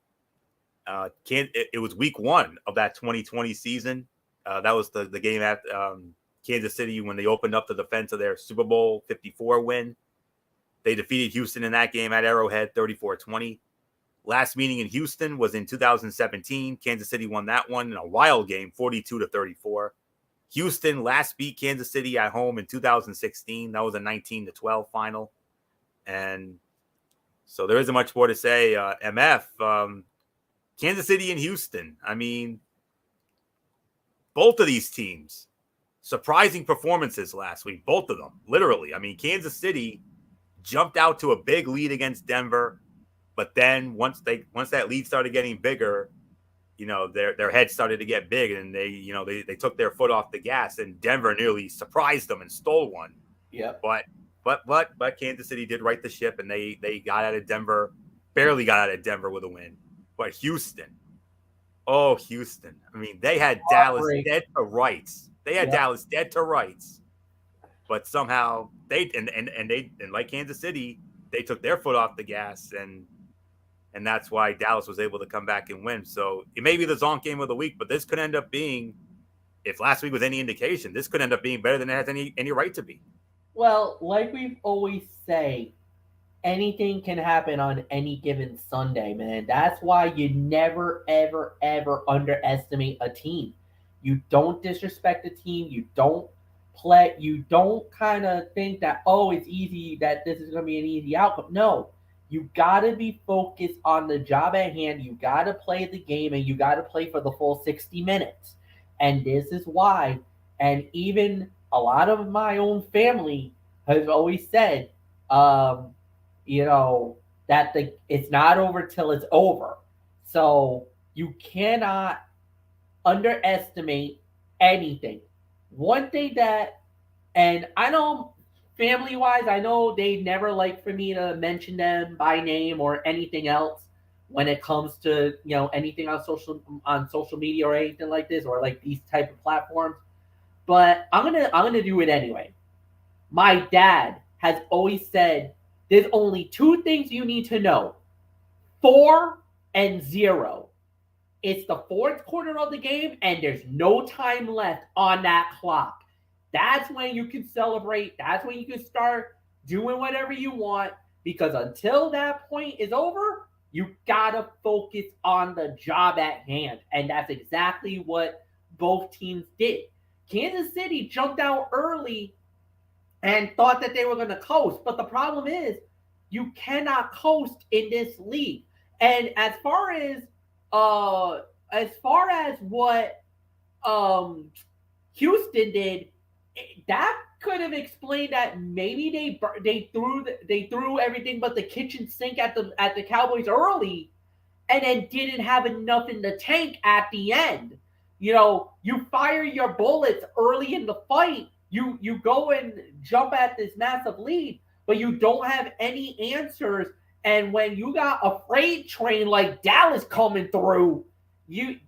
It was week one of that 2020 season. That was the game at Kansas City when they opened up the defense of their Super Bowl 54 win. They defeated Houston in that game at Arrowhead 34-20. Last meeting in Houston was in 2017. Kansas City won that one in a wild game, 42-34. Houston last beat Kansas City at home in 2016. That was a 19-12 final. And so there isn't much more to say. MF, Kansas City and Houston. I mean, both of these teams, surprising performances last week. Both of them, literally. I mean, Kansas City jumped out to a big lead against Denver, but then once that lead started getting bigger, their heads started to get big, and they took their foot off the gas, and Denver nearly surprised them and stole one. Yeah. But Kansas City did right the ship, and they got out of Denver, barely got out of Denver with a win. But Houston, I mean, they had Dallas dead to rights. Dallas dead to rights. But somehow they like Kansas City, they took their foot off the gas, and that's why Dallas was able to come back and win. So it may be the Zonk game of the week, but this could end up being, if last week was any indication, this could end up being better than it has any right to be. Well, like we always say, anything can happen on any given Sunday, man. That's why you never, ever, ever underestimate a team. You don't disrespect a team. You don't kind of think that, oh, it's easy, that this is going to be an easy outcome. No, you got to be focused on the job at hand. You got to play the game, and you got to play for the full 60 minutes. And this is why. And even a lot of my own family has always said, um, you know, that it's not over till it's over. So you cannot underestimate anything. One thing that, and I know family wise, I know they never like for me to mention them by name or anything else when it comes to anything on social media or anything like this or like these type of platforms. But I'm gonna do it anyway. My dad has always said there's only two things you need to know: 4 and 0. It's the fourth quarter of the game, and there's no time left on that clock. That's when you can celebrate. That's when you can start doing whatever you want. Because until that point is over, you gotta focus on the job at hand. And that's exactly what both teams did. Kansas City jumped out early and thought that they were going to coast. But the problem is, you cannot coast in this league. And uh, as far as what um, Houston did, that could have explained that maybe they threw everything but the kitchen sink at the Cowboys early, and then didn't have enough in the tank at the end. You fire your bullets early in the fight. You go and jump at this massive lead, but you don't have any answers. And when you got a freight train like Dallas coming through, you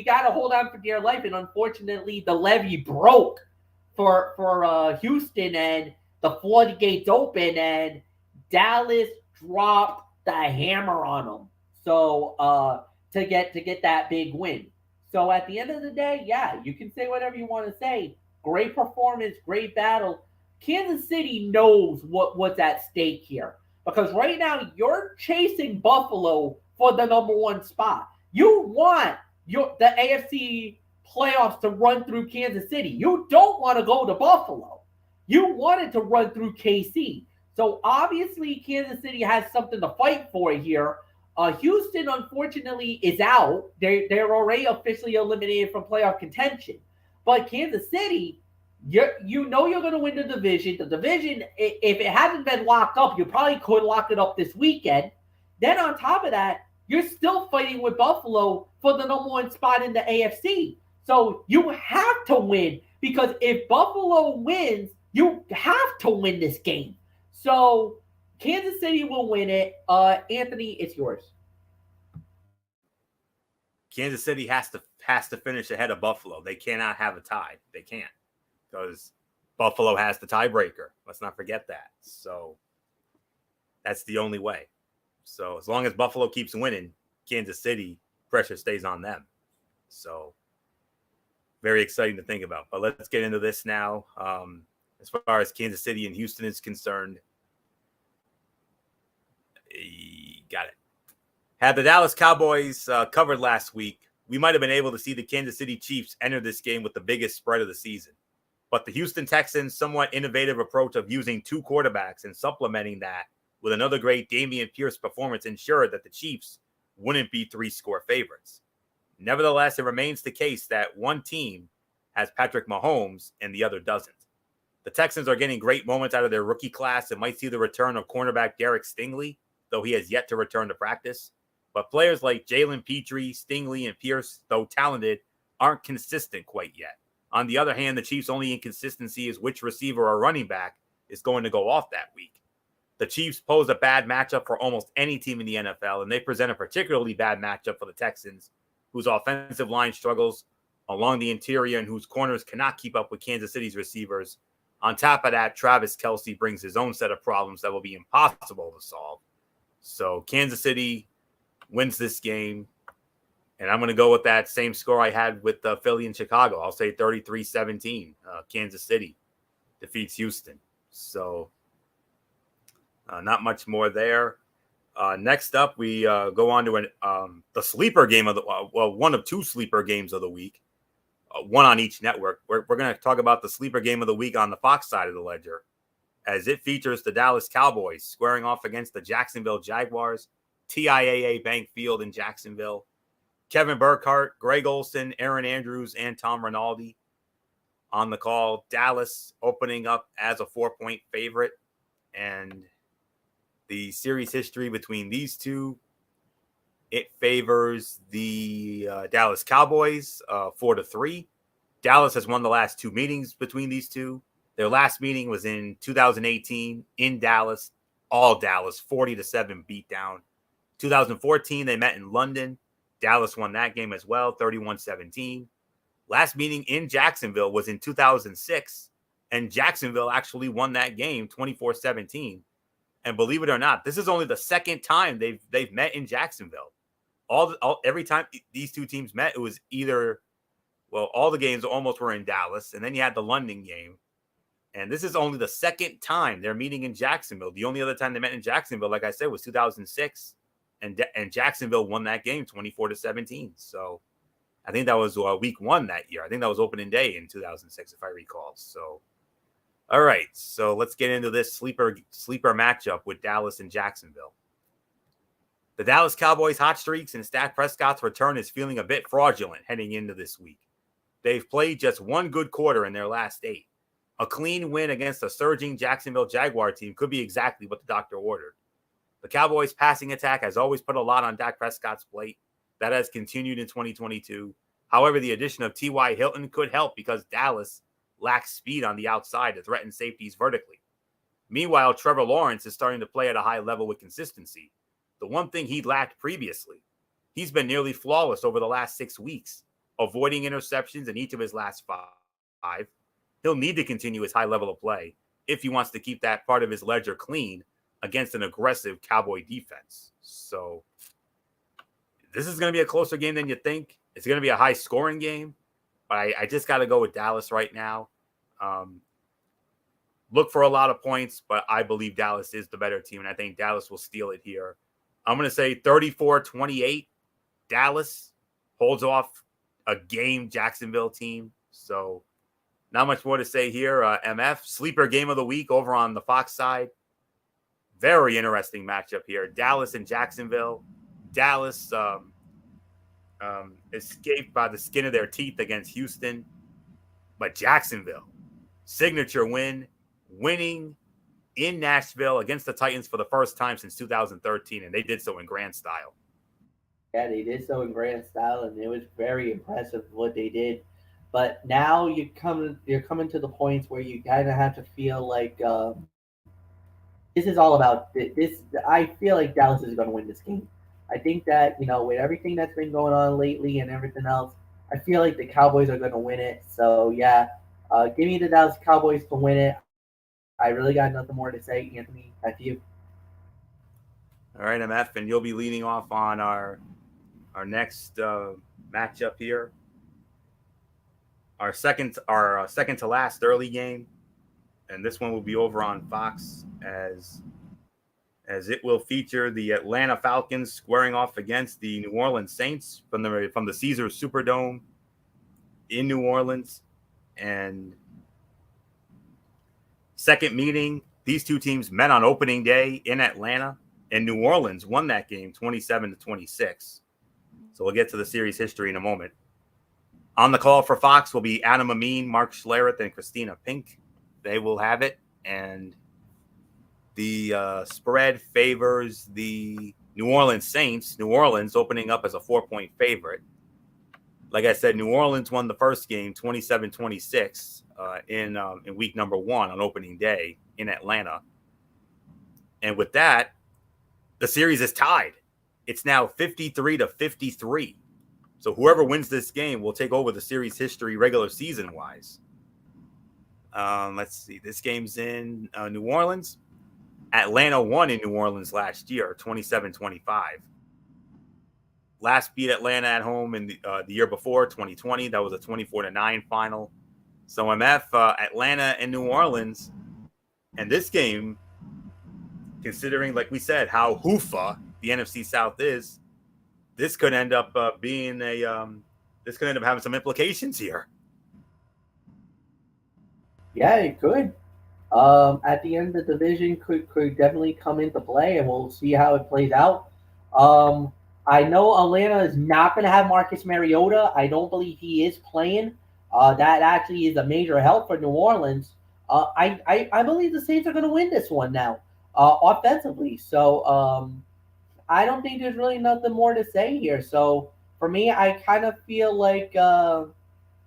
got to hold on for dear life. And unfortunately, the levee broke for Houston, and the floodgates open, and Dallas dropped the hammer on them. So to get that big win. So at the end of the day, yeah, you can say whatever you want to say. Great performance, great battle. Kansas City knows what's at stake here because right now you're chasing Buffalo for the number one spot. You want the AFC playoffs to run through Kansas City. You don't want to go to Buffalo. You wanted to run through KC. So obviously Kansas City has something to fight for here. Houston, unfortunately, is out. They're already officially eliminated from playoff contention. But Kansas City, you're going to win the division. The division, if it hasn't been locked up, you probably could lock it up this weekend. Then on top of that, you're still fighting with Buffalo for the number one spot in the AFC. So you have to win because if Buffalo wins, you have to win this game. So Kansas City will win it. Anthony, it's yours. Kansas City has to finish ahead of Buffalo. They cannot have a tie. They can't because Buffalo has the tiebreaker. Let's not forget that. So that's the only way. So as long as Buffalo keeps winning, Kansas City, pressure stays on them. So very exciting to think about. But let's get into this now. As far as Kansas City and Houston is concerned, got it. Had the Dallas Cowboys covered last week, we might have been able to see the Kansas City Chiefs enter this game with the biggest spread of the season. But the Houston Texans' somewhat innovative approach of using two quarterbacks and supplementing that with another great Dameon Pierce performance ensured that the Chiefs wouldn't be 3-score favorites. Nevertheless, it remains the case that one team has Patrick Mahomes and the other doesn't. The Texans are getting great moments out of their rookie class and might see the return of cornerback Derek Stingley, though he has yet to return to practice. But players like Jalen Petrie, Stingley, and Pierce, though talented, aren't consistent quite yet. On the other hand, the Chiefs' only inconsistency is which receiver or running back is going to go off that week. The Chiefs pose a bad matchup for almost any team in the NFL, and they present a particularly bad matchup for the Texans, whose offensive line struggles along the interior and whose corners cannot keep up with Kansas City's receivers. On top of that, Travis Kelce brings his own set of problems that will be impossible to solve. So Kansas City wins this game, and I'm going to go with that same score I had with Philly and Chicago. I'll say 33-17. Kansas City defeats Houston. So not much more there. Next up, we go on to the sleeper game of the one of two sleeper games of the week, one on each network. We're going to talk about the sleeper game of the week on the Fox side of the ledger, as it features the Dallas Cowboys squaring off against the Jacksonville Jaguars, TIAA Bank Field in Jacksonville. Kevin Burkhardt, Greg Olsen, Aaron Andrews, and Tom Rinaldi. On the call, Dallas opening up as a 4-point favorite. And the series history between these two, it favors the Dallas Cowboys 4-3. Dallas has won the last two meetings between these two. Their last meeting was in 2018 in Dallas, all Dallas, 40-7 beatdown. 2014, they met in London. Dallas won that game as well, 31-17. Last meeting in Jacksonville was in 2006, and Jacksonville actually won that game 24-17. And believe it or not, this is only the second time they've met in Jacksonville. Every time these two teams met, it was either, well, all the games almost were in Dallas, and then you had the London game. And this is only the second time they're meeting in Jacksonville. The only other time they met in Jacksonville, like I said, was 2006, and Jacksonville won that game 24-17. So I think that was week one that year. I think that was opening day in 2006, if I recall. So, all right. So let's get into this sleeper matchup with Dallas and Jacksonville. The Dallas Cowboys' hot streaks and Dak Prescott's return is feeling a bit fraudulent heading into this week. They've played just one good quarter in their last 8. A clean win against a surging Jacksonville Jaguar team could be exactly what the doctor ordered. The Cowboys' passing attack has always put a lot on Dak Prescott's plate. That has continued in 2022. However, the addition of T.Y. Hilton could help because Dallas lacks speed on the outside to threaten safeties vertically. Meanwhile, Trevor Lawrence is starting to play at a high level with consistency, the one thing he lacked previously. He's been nearly flawless over the last 6 weeks, avoiding interceptions in each of his last 5. He'll need to continue his high level of play if he wants to keep that part of his ledger clean against an aggressive Cowboy defense. So this is going to be a closer game than you think. It's going to be a high-scoring game, but I just got to go with Dallas right now. Look for a lot of points, but I believe Dallas is the better team, and I think Dallas will steal it here. I'm going to say 34-28. Dallas holds off a game Jacksonville team. So not much more to say here. MF, sleeper game of the week over on the Fox side. Very interesting matchup here. Dallas and Jacksonville. Dallas escaped by the skin of their teeth against Houston. But Jacksonville, signature win, winning in Nashville against the Titans for the first time since 2013, and they did so in grand style. Yeah, they did so in grand style, and it was very impressive what they did. But now you're coming to the points where you kind of have to feel like this is all about this. I feel like Dallas is going to win this game. I think that with everything that's been going on lately and everything else, I feel like the Cowboys are going to win it. So yeah, give me the Dallas Cowboys to win it. I really got nothing more to say. Anthony, back to you. All right, MF, and you'll be leading off on our next matchup here. Our second to last early game, and this one will be over on Fox as it will feature the Atlanta Falcons squaring off against the New Orleans Saints from the Caesars Superdome in New Orleans. And second meeting, these two teams met on opening day in Atlanta, and New Orleans won that game 27-26. So we'll get to the series history in a moment. On the call for Fox will be Adam Amin, Mark Schlereth, and Christina Pink. They will have it, and the spread favors the New Orleans Saints. New Orleans opening up as a 4-point favorite. Like I said, New Orleans won the first game 27-26 in week number 1 on opening day in Atlanta. And with that, the series is tied. It's now 53-53. So whoever wins this game will take over the series history regular season-wise. Let's see. This game's in New Orleans. Atlanta won in New Orleans last year, 27-25. Last beat Atlanta at home in the year before, 2020. That was a 24-9 final. So MF, Atlanta and New Orleans. And this game, considering, like we said, how hoofa the NFC South is, this could end up being this could end up having some implications here. Yeah, it could. At the end, the division could definitely come into play, and we'll see how it plays out. I know Atlanta is not going to have Marcus Mariota. I don't believe he is playing. That actually is a major help for New Orleans. I believe the Saints are going to win this one now, offensively. So I don't think there's really nothing more to say here. So for me, I kind of feel like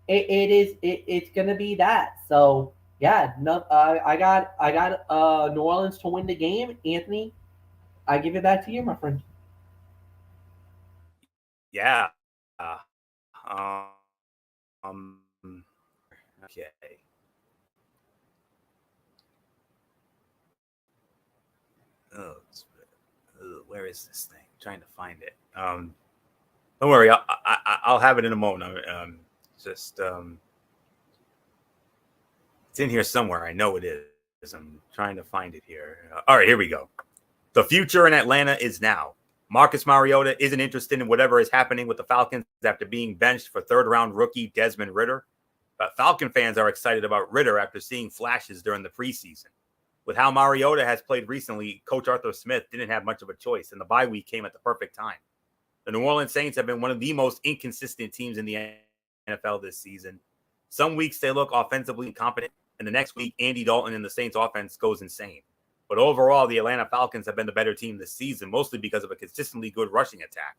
it's gonna be that. So yeah, no, I got New Orleans to win the game. Anthony, I give it back to you, my friend. Yeah. Okay. Oh, where is this thing? I'm trying to find it. Don't worry, I'll have it in a moment. Just it's in here somewhere. I know it is. I'm trying to find it here. All right, here we go. The future in Atlanta is now. Marcus Mariota isn't interested in whatever is happening with the Falcons after being benched for third-round rookie Desmond Ridder. But Falcon fans are excited about Ridder after seeing flashes during the preseason. With how Mariota has played recently, Coach Arthur Smith didn't have much of a choice, and the bye week came at the perfect time. The New Orleans Saints have been one of the most inconsistent teams in the NFL this season. Some weeks they look offensively incompetent, and the next week Andy Dalton and the Saints offense goes insane. But overall, the Atlanta Falcons have been the better team this season, mostly because of a consistently good rushing attack.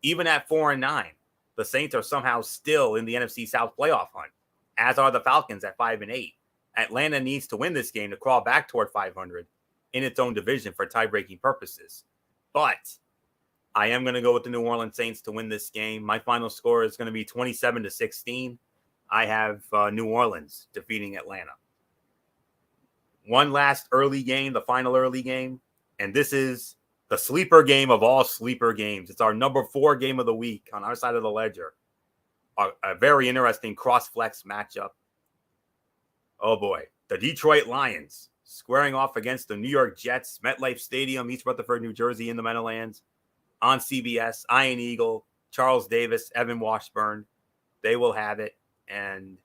Even at 4-9, the Saints are somehow still in the NFC South playoff hunt, as are the Falcons at 5-8. Atlanta needs to win this game to crawl back toward 500 in its own division for tie-breaking purposes. But I am going to go with the New Orleans Saints to win this game. My final score is going to be 27-16. I have New Orleans defeating Atlanta. One last early game, the final early game, and this is the sleeper game of all sleeper games. It's our number 4 game of the week on our side of the ledger. A very interesting cross-flex matchup. Oh boy, the Detroit Lions squaring off against the New York Jets, MetLife Stadium, East Rutherford, New Jersey, in the Meadowlands. On CBS, Ian Eagle, Charles Davis, Evan Washburn. They will have it. And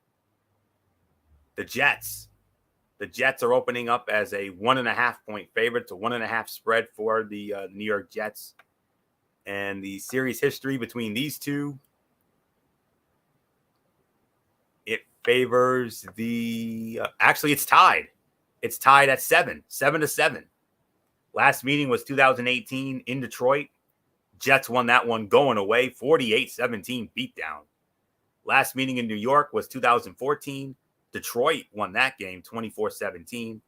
the Jets are opening up as a 1.5 point favorite to 1.5 spread for the New York Jets. And the series history between these two, it favors the. Actually, it's tied. It's tied at 7-7. Last meeting was 2018 in Detroit. Jets won that one going away, 48-17 beatdown. Last meeting in New York was 2014. Detroit won that game 24-17.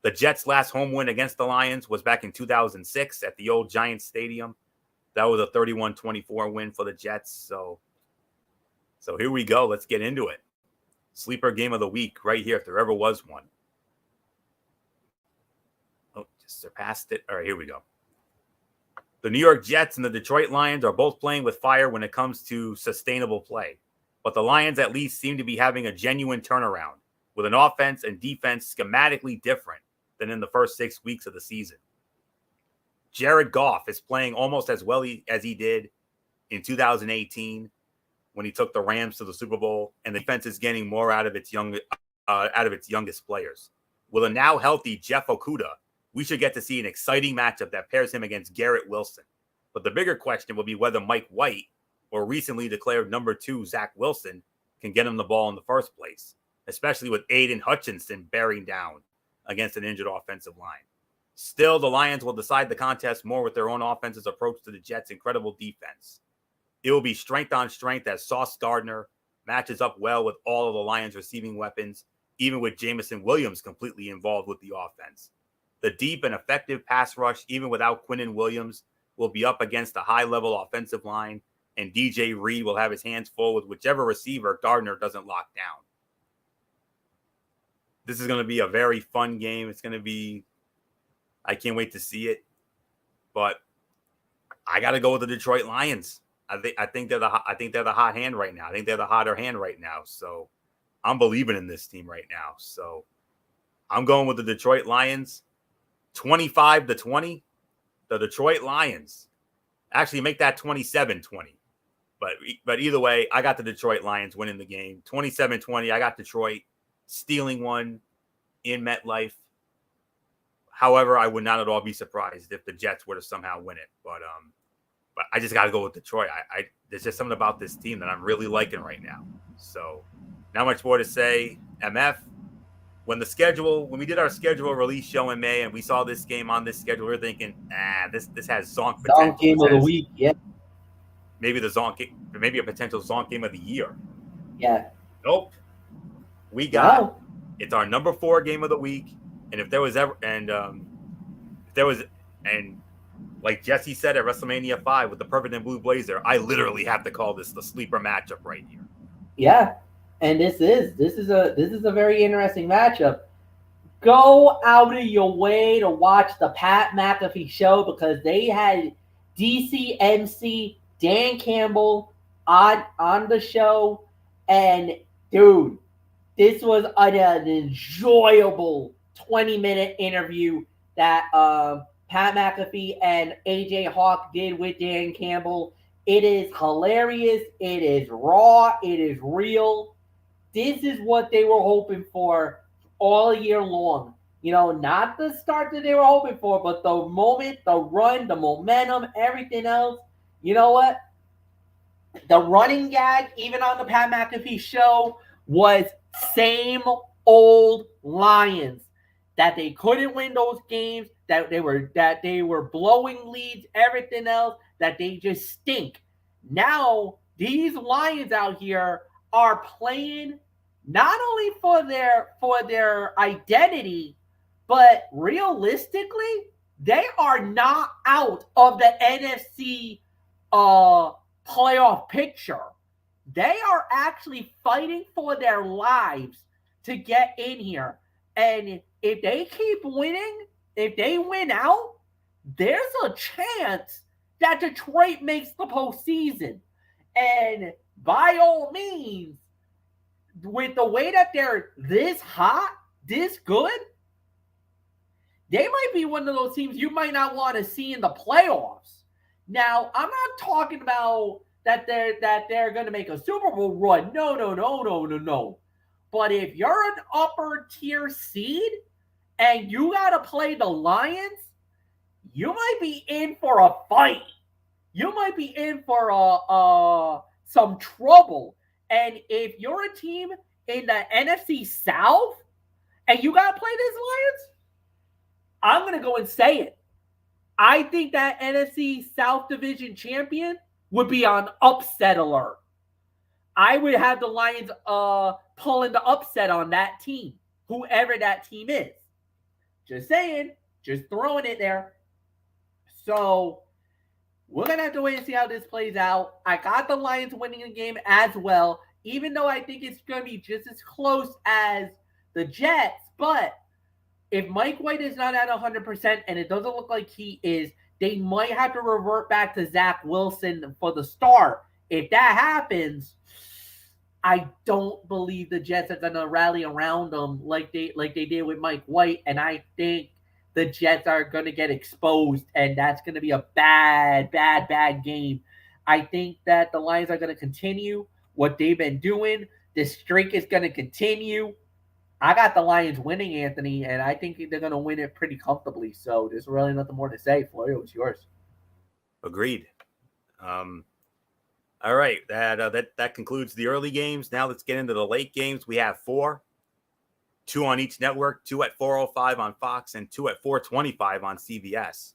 The Jets' last home win against the Lions was back in 2006 at the old Giants Stadium. That was a 31-24 win for the Jets. So here we go. Let's get into it. Sleeper game of the week right here, if there ever was one. Oh, just surpassed it. All right, here we go. The New York Jets and the Detroit Lions are both playing with fire when it comes to sustainable play. But the Lions at least seem to be having a genuine turnaround, with an offense and defense schematically different than in the first 6 weeks of the season. Jared Goff is playing almost as well as he did in 2018 when he took the Rams to the Super Bowl, and the defense is getting more out of its youngest players. With a now healthy Jeff Okudah, we should get to see an exciting matchup that pairs him against Garrett Wilson. But the bigger question will be whether Mike White or recently declared number 2 Zach Wilson can get him the ball in the first place, especially with Aiden Hutchinson bearing down against an injured offensive line. Still, the Lions will decide the contest more with their own offense's approach to the Jets' incredible defense. It will be strength on strength as Sauce Gardner matches up well with all of the Lions' receiving weapons, even with Jameson Williams completely involved with the offense. The deep and effective pass rush, even without Quinnen Williams, will be up against a high-level offensive line, and DJ Reed will have his hands full with whichever receiver Gardner doesn't lock down. This is going to be a very fun game. It's going to be, I can't wait to see it. But I got to go with the Detroit Lions. I think they're the hot hand right now. I think they're the hotter hand right now. So I'm believing in this team right now. So I'm going with the Detroit Lions, 25-20. The Detroit Lions. Actually, make that 27-20. But either way, I got the Detroit Lions winning the game. 27-20. I got Detroit stealing one in MetLife. However, I would not at all be surprised if the Jets were to somehow win it. But I just got to go with Detroit. There's just something about this team that I'm really liking right now. So Not much more to say. MF, when we did our schedule release show in May and we saw this game on this schedule, we were thinking, this has zonk Zonk potential. game This of the has week. Yeah. maybe maybe a potential zonk game of the year. Yeah. Nope. We got No. it's our number 4 game of the week. And if there was ever if there was and like Jesse said at WrestleMania 5 with the Purple and Blue Blazer, I literally have to call this the sleeper matchup right here. Yeah. And this is a very interesting matchup. Go out of your way to watch the Pat McAfee show because they had DCMC Dan Campbell on the show, and dude, this was an enjoyable 20-minute interview that Pat McAfee and AJ Hawk did with Dan Campbell. It is hilarious. It is raw. It is real. This is what they were hoping for all year long. Not the start that they were hoping for, but the moment, the run, the momentum, everything else. You know what? The running gag, even on the Pat McAfee show, was same old Lions. That they couldn't win those games, that they were blowing leads, everything else, that they just stink. Now these Lions out here are playing not only for their identity, but realistically, they are not out of the NFC playoff picture. They are actually fighting for their lives to get in here. And if they keep winning, if they win out, there's a chance that Detroit makes the postseason. And by all means, with the way that they're this hot, this good, they might be one of those teams you might not want to see in the playoffs. Now, I'm not talking about that they're going to make a Super Bowl run. No, no, no, no, no, no. But if you're an upper tier seed and you got to play the Lions, you might be in for a fight. You might be in for some trouble. And if you're a team in the NFC South and you got to play these Lions, I'm going to go and say it. I think that NFC South Division champion would be on upset alert. I would have the Lions pulling the upset on that team, whoever that team is. Just saying, just throwing it there. So we're going to have to wait and see how this plays out. I got the Lions winning the game as well, even though I think it's going to be just as close as the Jets. But if Mike White is not at 100%, and it doesn't look like he is, they might have to revert back to Zach Wilson for the start. If that happens, I don't believe the Jets are going to rally around them like they did with Mike White, and I think the Jets are going to get exposed, and that's going to be a bad, bad, bad game. I think that the Lions are going to continue what they've been doing. This streak is going to continue. I got the Lions winning, Anthony, and I think they're going to win it pretty comfortably. So there's really nothing more to say. Florio, it's yours. Agreed. All right, that concludes the early games. Now let's get into the late games. We have 4, 2 on each network, 2 at 4:05 on Fox, and 2 at 4:25 on CBS.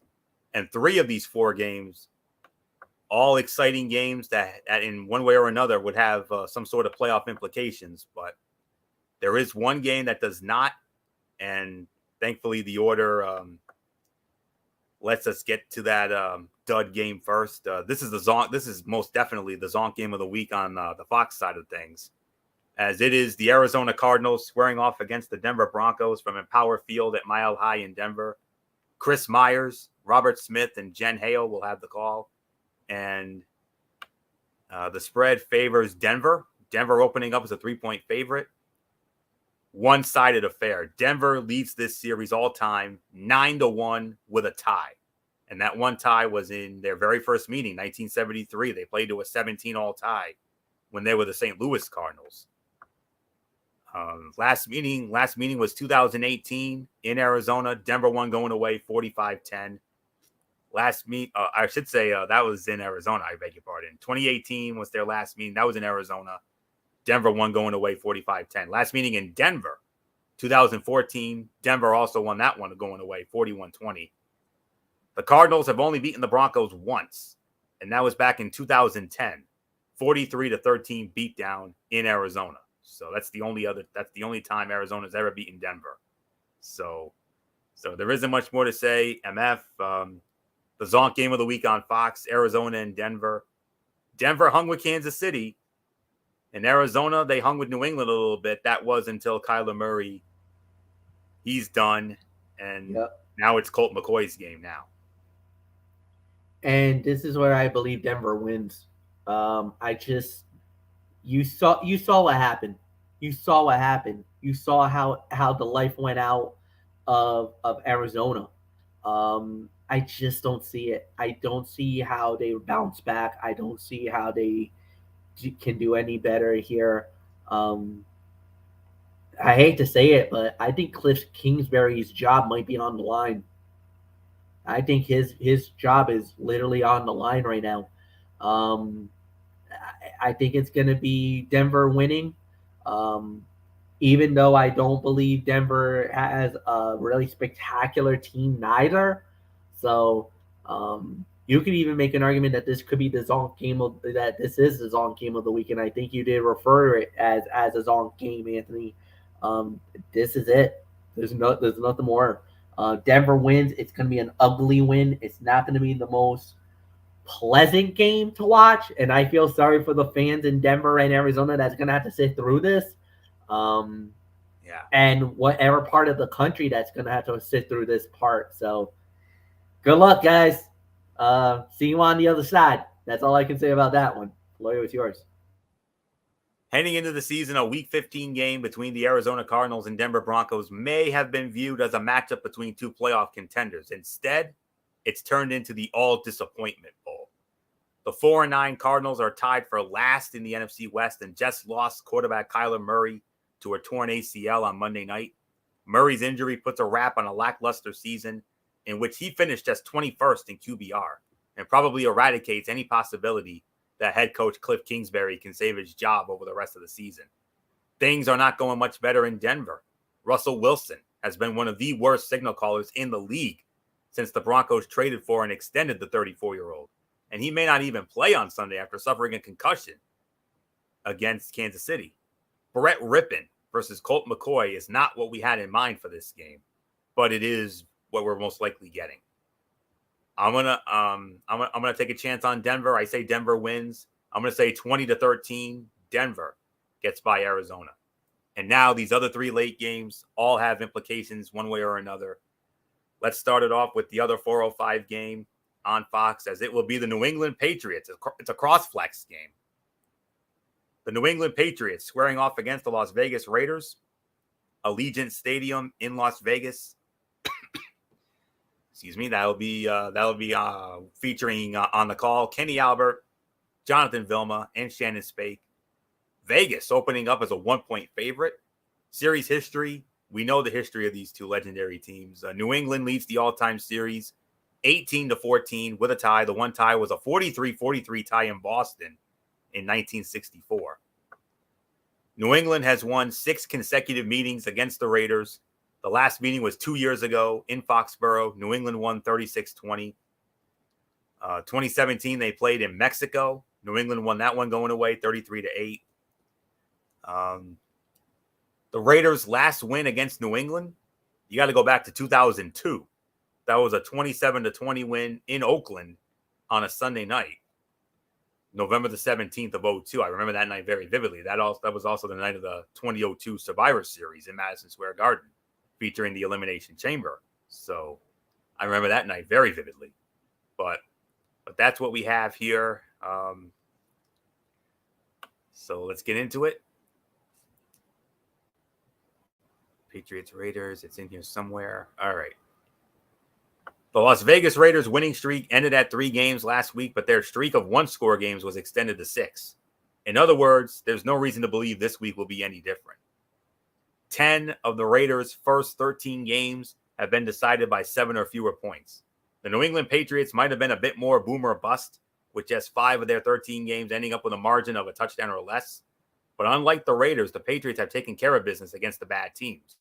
And 3 of these 4 games, all exciting games that in one way or another would have some sort of playoff implications. But there is one game that does not, and thankfully the order lets us get to that dud game first. This is most definitely the zonk game of the week on the Fox side of things, as it is the Arizona Cardinals squaring off against the Denver Broncos from Empower Field at Mile High in Denver. Chris Myers, Robert Smith, and Jen Hale will have the call, and the spread favors Denver. Denver opening up as a 3-point favorite. One-sided affair. Denver leads this series all time 9-1 with a tie. And that one tie was in their very first meeting, 1973. They played to a 17-all tie when they were the St. Louis Cardinals. Last meeting was 2018 in Arizona. Denver won going away 45-10. I should say that was in Arizona. I beg your pardon. 2018 was their last meeting. That was in Arizona. Denver won going away 45-10. Last meeting in Denver, 2014, Denver also won that one going away 41-20. The Cardinals have only beaten the Broncos once, and that was back in 2010, 43-13 beatdown in Arizona. So that's the only time Arizona's ever beaten Denver. So there isn't much more to say. MF, the Zonk game of the week on Fox, Arizona and Denver. Denver hung with Kansas City. In Arizona, they hung with New England a little bit. That was until Kyler Murray. He's done. And now it's Colt McCoy's game now. And this is where I believe Denver wins. You saw what happened. You saw what happened. You saw how the life went out of Arizona. I just don't see it. I don't see how they bounce back. I don't see how they can do any better here. I hate to say it, but I think Cliff Kingsbury's job might be on the line. I think his job is literally on the line right now. I think it's going to be Denver winning. Even though I don't believe Denver has a really spectacular team neither. So you could even make an argument that this could be the Zonk game that this is the Zonk game of the week, and I think you did refer it as a Zonk game, Anthony. This is it. There's nothing more. Denver wins. It's going to be an ugly win. It's not going to be the most pleasant game to watch, and I feel sorry for the fans in Denver and Arizona that's going to have to sit through this. And whatever part of the country that's going to have to sit through this part. So good luck, guys. See you on the other side. That's all I can say about that one. Floyd, it's yours. Heading into the season, a Week 15 game between the Arizona Cardinals and Denver Broncos may have been viewed as a matchup between two playoff contenders. Instead, it's turned into the all-disappointment bowl. The 4-9 Cardinals are tied for last in the NFC West and just lost quarterback Kyler Murray to a torn ACL on Monday night. Murray's injury puts a wrap on a lackluster season in which he finished just 21st in QBR and probably eradicates any possibility that head coach Cliff Kingsbury can save his job over the rest of the season. Things are not going much better in Denver. Russell Wilson has been one of the worst signal callers in the league since the Broncos traded for and extended the 34-year-old. And he may not even play on Sunday after suffering a concussion against Kansas City. Brett Rippon versus Colt McCoy is not what we had in mind for this game, but it is what we're most likely getting. I'm gonna take a chance on Denver. I say Denver wins. I'm gonna say 20-13. Denver gets by Arizona. And now these other three late games all have implications one way or another. Let's start it off with the other 4:05 game on Fox, as it will be the New England Patriots. It's a cross-flex game. The New England Patriots squaring off against the Las Vegas Raiders. Allegiant Stadium in Las Vegas. Excuse me. That'll be featuring on the call Kenny Albert, Jonathan Vilma, and Shannon Spake. Vegas opening up as a 1-point favorite. Series history. We know the history of these two legendary teams. New England leads the all-time series 18-14 with a tie. The one tie was a 43-43 tie in Boston in 1964. New England has won 6 consecutive meetings against the Raiders. The last meeting was 2 years ago in Foxborough. New England won 36-20. 2017, they played in Mexico. New England won that one going away 33-8. The Raiders' last win against New England, you got to go back to 2002. That was a 27-20 win in Oakland on a Sunday night, November the 17th of 2002. I remember that night very vividly. That was also the night of the 2002 Survivor Series in Madison Square Garden, featuring the Elimination Chamber. So I remember that night very vividly. But that's what we have here. So let's get into it. Patriots Raiders, it's in here somewhere. All right. The Las Vegas Raiders winning streak ended at 3 games last week, but their streak of 1-score games was extended to 6. In other words, there's no reason to believe this week will be any different. 10 of the Raiders' first 13 games have been decided by 7 or fewer points. The New England Patriots might have been a bit more boom or bust, with just 5 of their 13 games ending up with a margin of a touchdown or less. But unlike the Raiders, the Patriots have taken care of business against the bad teams.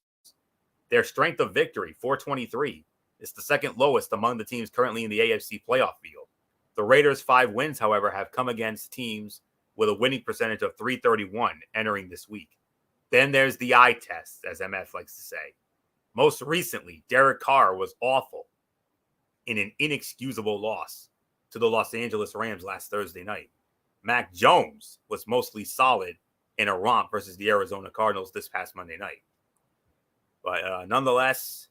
Their strength of victory, 423, is the second lowest among the teams currently in the AFC playoff field. The Raiders' 5 wins, however, have come against teams with a winning percentage of 331 entering this week. Then there's the eye test, as MF likes to say. Most recently, Derek Carr was awful in an inexcusable loss to the Los Angeles Rams last Thursday night. Mac Jones was mostly solid in a romp versus the Arizona Cardinals this past Monday night. But nonetheless,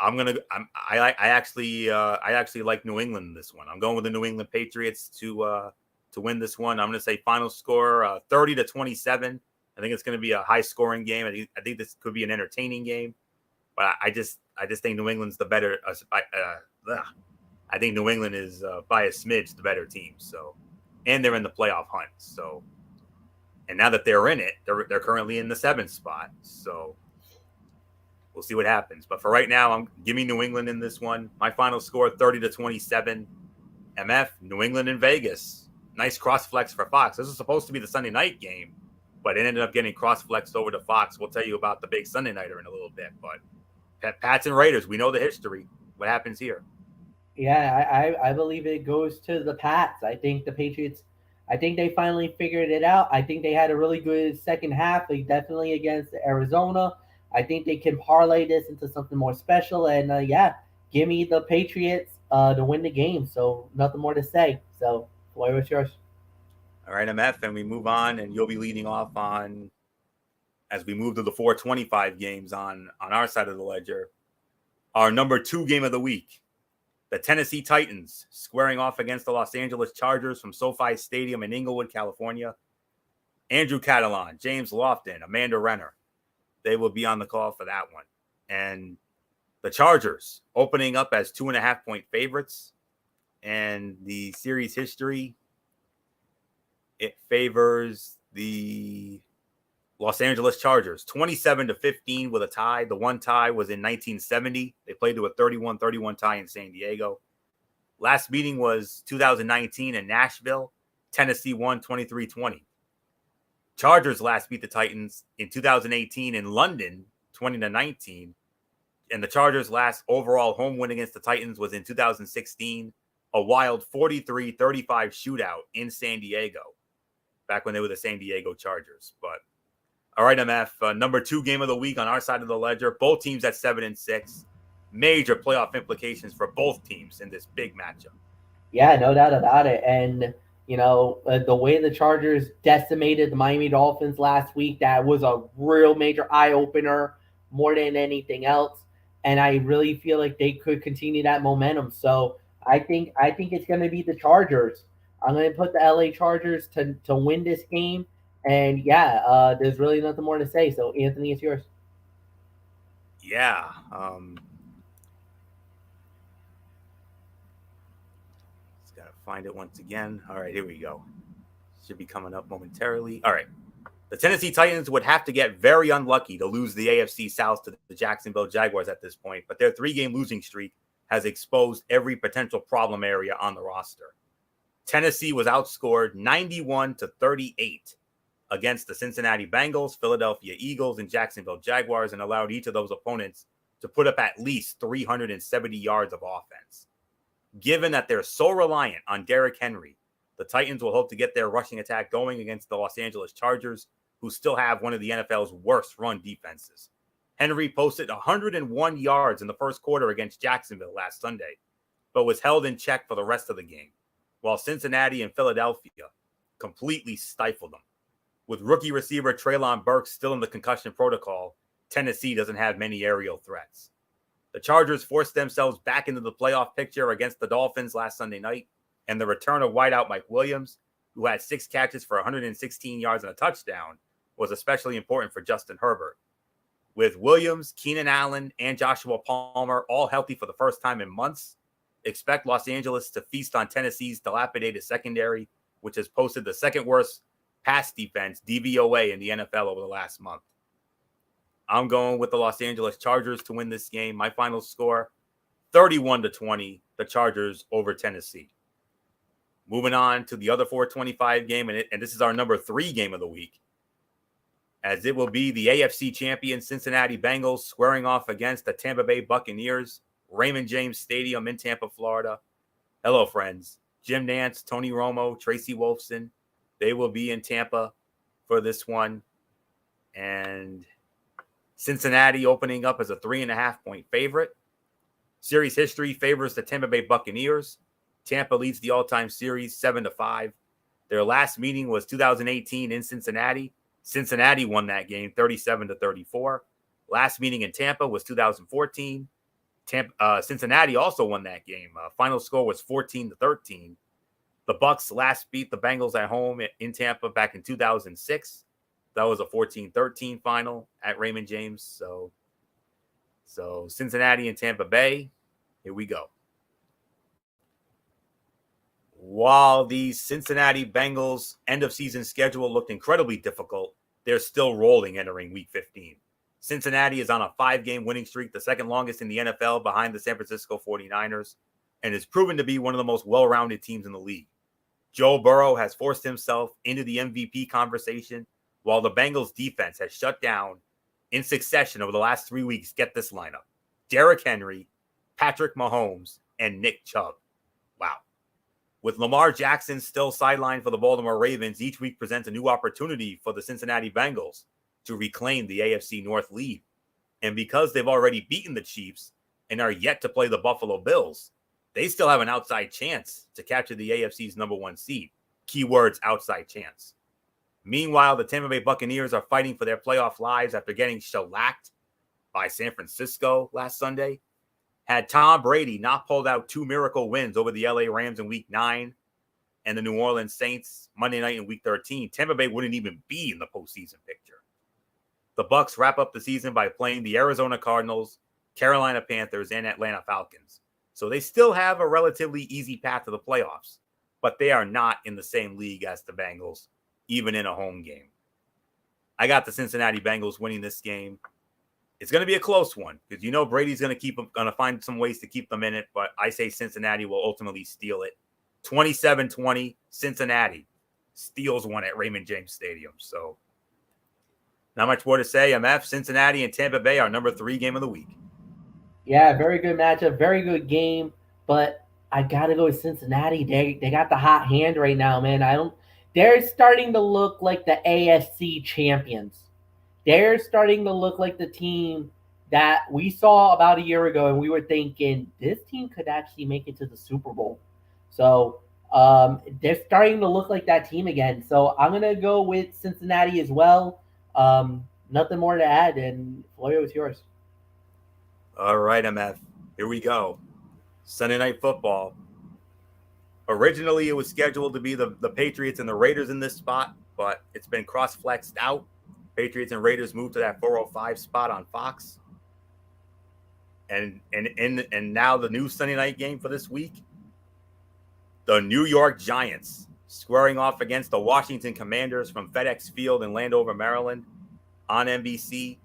I actually like New England in this one. I'm going with the New England Patriots to win this one. I'm going to say final score 30-27. I think it's going to be a high scoring game. I think this could be an entertaining game, but I just think New England's the better. I think New England is by a smidge the better team. So, and they're in the playoff hunt. So, and now that they're in it, they're currently in the 7th spot. So, we'll see what happens. But for right now, give me New England in this one. My final score 30-27. MF, New England in Vegas. Nice cross flex for Fox. This was supposed to be the Sunday night game, but it ended up getting cross flexed over to Fox. We'll tell you about the big Sunday nighter in a little bit. But Pats and Raiders, we know the history. What happens here? Yeah, I believe it goes to the Pats. I think the Patriots, I think they finally figured it out. I think they had a really good second half, like definitely against Arizona. I think they can parlay this into something more special. And yeah, give me the Patriots to win the game. So nothing more to say. So, Floyd, what's yours? All right, MF, and we move on, and you'll be leading off on as we move to the 425 games on our side of the ledger. Our number 2 game of the week. The Tennessee Titans squaring off against the Los Angeles Chargers from SoFi Stadium in Inglewood, California. Andrew Catalan, James Lofton, Amanda Renner. They will be on the call for that one. And the Chargers opening up as 2.5-point favorites. And the series history, it favors the Los Angeles Chargers 27-15 with a tie. The one tie was in 1970. They played to a 31-31 tie in San Diego. Last meeting was 2019 in Nashville. Tennessee won 23-20. Chargers last beat the Titans in 2018 in London, 20-19. And the Chargers' last overall home win against the Titans was in 2016, a wild 43-35 shootout in San Diego, back when they were the San Diego Chargers. But all right, MF, number 2 game of the week on our side of the ledger. Both teams at 7-6. Major playoff implications for both teams in this big matchup. Yeah, no doubt about it. And, the way the Chargers decimated the Miami Dolphins last week, that was a real major eye opener more than anything else. And I really feel like they could continue that momentum. So I think it's going to be the Chargers. I'm going to put the LA Chargers to win this game. And yeah, there's really nothing more to say. So Anthony, it's yours. Yeah. Just got to find it once again. All right, here we go. Should be coming up momentarily. All right. The Tennessee Titans would have to get very unlucky to lose the AFC South to the Jacksonville Jaguars at this point, but their 3-game losing streak has exposed every potential problem area on the roster. Tennessee was outscored 91-38 against the Cincinnati Bengals, Philadelphia Eagles, and Jacksonville Jaguars, and allowed each of those opponents to put up at least 370 yards of offense. Given that they're so reliant on Derrick Henry, the Titans will hope to get their rushing attack going against the Los Angeles Chargers, who still have one of the NFL's worst run defenses. Henry posted 101 yards in the first quarter against Jacksonville last Sunday, but was held in check for the rest of the game, while Cincinnati and Philadelphia completely stifled them. With rookie receiver Treylon Burks still in the concussion protocol, Tennessee doesn't have many aerial threats. The Chargers forced themselves back into the playoff picture against the Dolphins last Sunday night, and the return of wideout Mike Williams, who had 6 catches for 116 yards and a touchdown, was especially important for Justin Herbert. With Williams, Keenan Allen, and Joshua Palmer all healthy for the first time in months, expect Los Angeles to feast on Tennessee's dilapidated secondary, which has posted the second worst pass defense, DVOA, in the NFL over the last month. I'm going with the Los Angeles Chargers to win this game. My final score, 31-20, the Chargers over Tennessee. Moving on to the other 425 game, and this is our number 3 game of the week, as it will be the AFC champion Cincinnati Bengals squaring off against the Tampa Bay Buccaneers, Raymond James Stadium in Tampa, Florida. Hello, friends. Jim Nantz, Tony Romo, Tracy Wolfson, they will be in Tampa for this one. And Cincinnati opening up as a 3.5-point favorite. Series history favors the Tampa Bay Buccaneers. Tampa leads the all-time series 7-5. Their last meeting was 2018 in Cincinnati. Cincinnati won that game 37-34. Last meeting in Tampa was 2014. Cincinnati also won that game. Final score was 14-13. The Bucs last beat the Bengals at home in Tampa back in 2006. That was a 14-13 final at Raymond James. So Cincinnati and Tampa Bay, here we go. While the Cincinnati Bengals end-of-season schedule looked incredibly difficult, they're still rolling entering Week 15. Cincinnati is on a 5-game winning streak, the second longest in the NFL behind the San Francisco 49ers, and is proven to be one of the most well-rounded teams in the league. Joe Burrow has forced himself into the MVP conversation, while the Bengals defense has shut down in succession over the last 3 weeks. Get this lineup: Derrick Henry, Patrick Mahomes, and Nick Chubb. Wow. With Lamar Jackson still sidelined for the Baltimore Ravens, each week presents a new opportunity for the Cincinnati Bengals to reclaim the AFC North lead. And because they've already beaten the Chiefs and are yet to play the Buffalo Bills, they still have an outside chance to capture the AFC's number 1 seed. Keywords: outside chance. Meanwhile, the Tampa Bay Buccaneers are fighting for their playoff lives after getting shellacked by San Francisco last Sunday. Had Tom Brady not pulled out 2 miracle wins over the LA Rams in Week 9 and the New Orleans Saints Monday night in Week 13, Tampa Bay wouldn't even be in the postseason picture. The Bucs wrap up the season by playing the Arizona Cardinals, Carolina Panthers, and Atlanta Falcons. So they still have a relatively easy path to the playoffs, but they are not in the same league as the Bengals, even in a home game. I got the Cincinnati Bengals winning this game. It's going to be a close one because Brady's going to find some ways to keep them in it, but I say Cincinnati will ultimately steal it. 27-20, Cincinnati steals one at Raymond James Stadium. So not much more to say. MF, Cincinnati and Tampa Bay are number 3 game of the week. Yeah, very good matchup, very good game, but I gotta go with Cincinnati. They got the hot hand right now, man. They're starting to look like the AFC champions. They're starting to look like the team that we saw about a year ago, and we were thinking this team could actually make it to the Super Bowl. So they're starting to look like that team again. So I'm gonna go with Cincinnati as well. Nothing more to add, and Florio, it's yours. All right, MF. Here we go. Sunday Night Football. Originally, it was scheduled to be the Patriots and the Raiders in this spot, but it's been cross-flexed out. Patriots and Raiders moved to that 405 spot on Fox. And now the new Sunday night game for this week, the New York Giants squaring off against the Washington Commanders from FedEx Field in Landover, Maryland on NBC.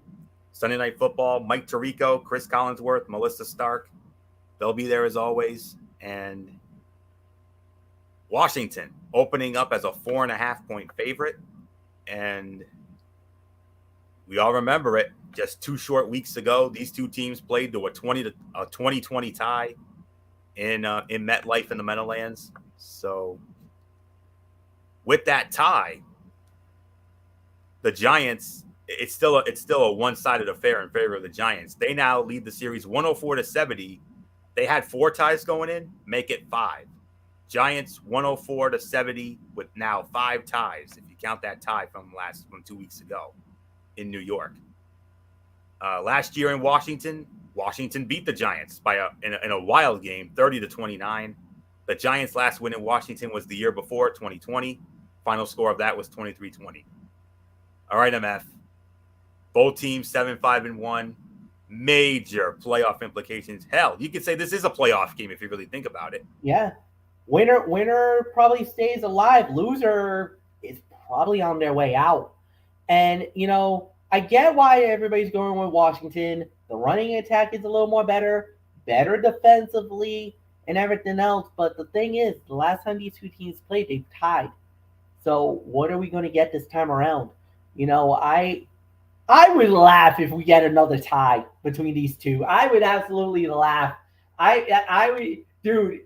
Sunday Night Football, Mike Tirico, Chris Collinsworth, Melissa Stark. They'll be there as always. And Washington opening up as a 4.5-point favorite. And we all remember it. Just 2 short weeks ago, these two teams played to a 20-20 tie in MetLife in the Meadowlands. So with that tie, the Giants, it's still a one-sided affair in favor of the Giants. They now lead the series 104-70. They had 4 ties going in, make it 5. Giants 104-70 with now 5 ties, if you count that tie from 2 weeks ago in New York. Last year in Washington beat the Giants in a wild game, 30-29. The Giants' last win in Washington was the year before, 2020. Final score of that was 23-20. All right, MF. Both teams 7-5-1. Major playoff implications. Hell, you could say this is a playoff game if you really think about it. Yeah. Winner probably stays alive. Loser is probably on their way out. And, I get why everybody's going with Washington. The running attack is a little more better defensively. and everything else. But the thing is, the last time these two teams played, they tied. So what are we going to get this time around? You know, I would laugh if we get another tie between these two. I would absolutely laugh. I would, dude.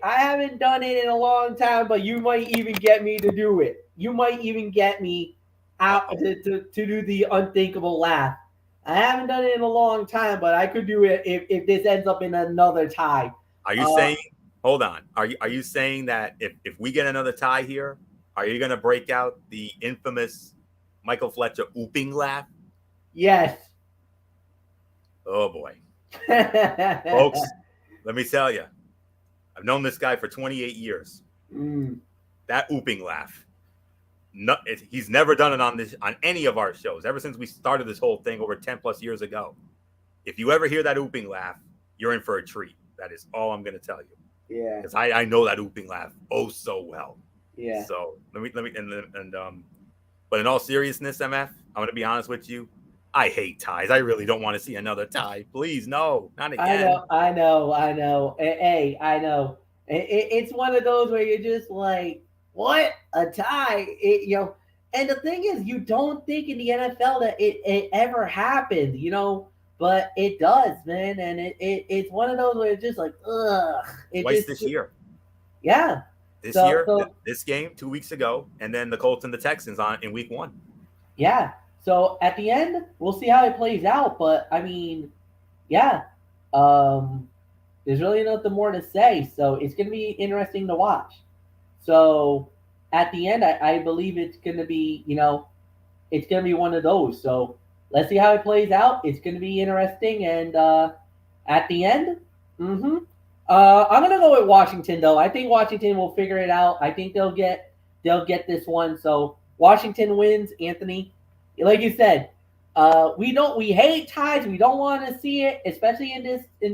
I haven't done it in a long time, but you might even get me to do it. You might even get me out Uh-oh. to do the unthinkable laugh. I haven't done it in a long time, but I could do it if this ends up in another tie. Are you Uh, saying? Hold on. Are you saying that if we get another tie here, are you going to break out the infamous Michael Fletcher ooping laugh? yes. Oh boy, folks. Let me tell you, I've known this guy for 28 years. Mm, That ooping laugh. No, he's never done it on any of our shows ever since we started this whole thing over 10 plus years ago. If you ever hear that ooping laugh, you're in for a treat. That is all I'm going to tell you, yeah, because I know that ooping laugh oh so well. yeah. So let me but in all seriousness, MF, I'm going to be honest with you. I hate ties. I really don't want to see another tie. Please, no, not I again. know, I know, I know. Hey, I know. It's one of those where you're just like, what a tie, And the thing is, you don't think in the NFL that it ever happened, but it does, man. And it's one of those where it's just like, ugh. It Twice just, this year. yeah. This So, year, so this game 2 weeks ago, and then the Colts and the Texans on in week 1. yeah. So at the end, we'll see how it plays out. But I mean, yeah. Um, There's really nothing more to say. So it's going to be interesting to watch. So at the end, I believe it's going to be, it's going to be one of those. So let's see how it plays out. It's going to be interesting. And at the end, mm-hmm, I'm going to go with Washington, though. I think Washington will figure it out. I think they'll get this one. So Washington wins, Anthony. Like you said, we hate ties. We don't want to see it, especially in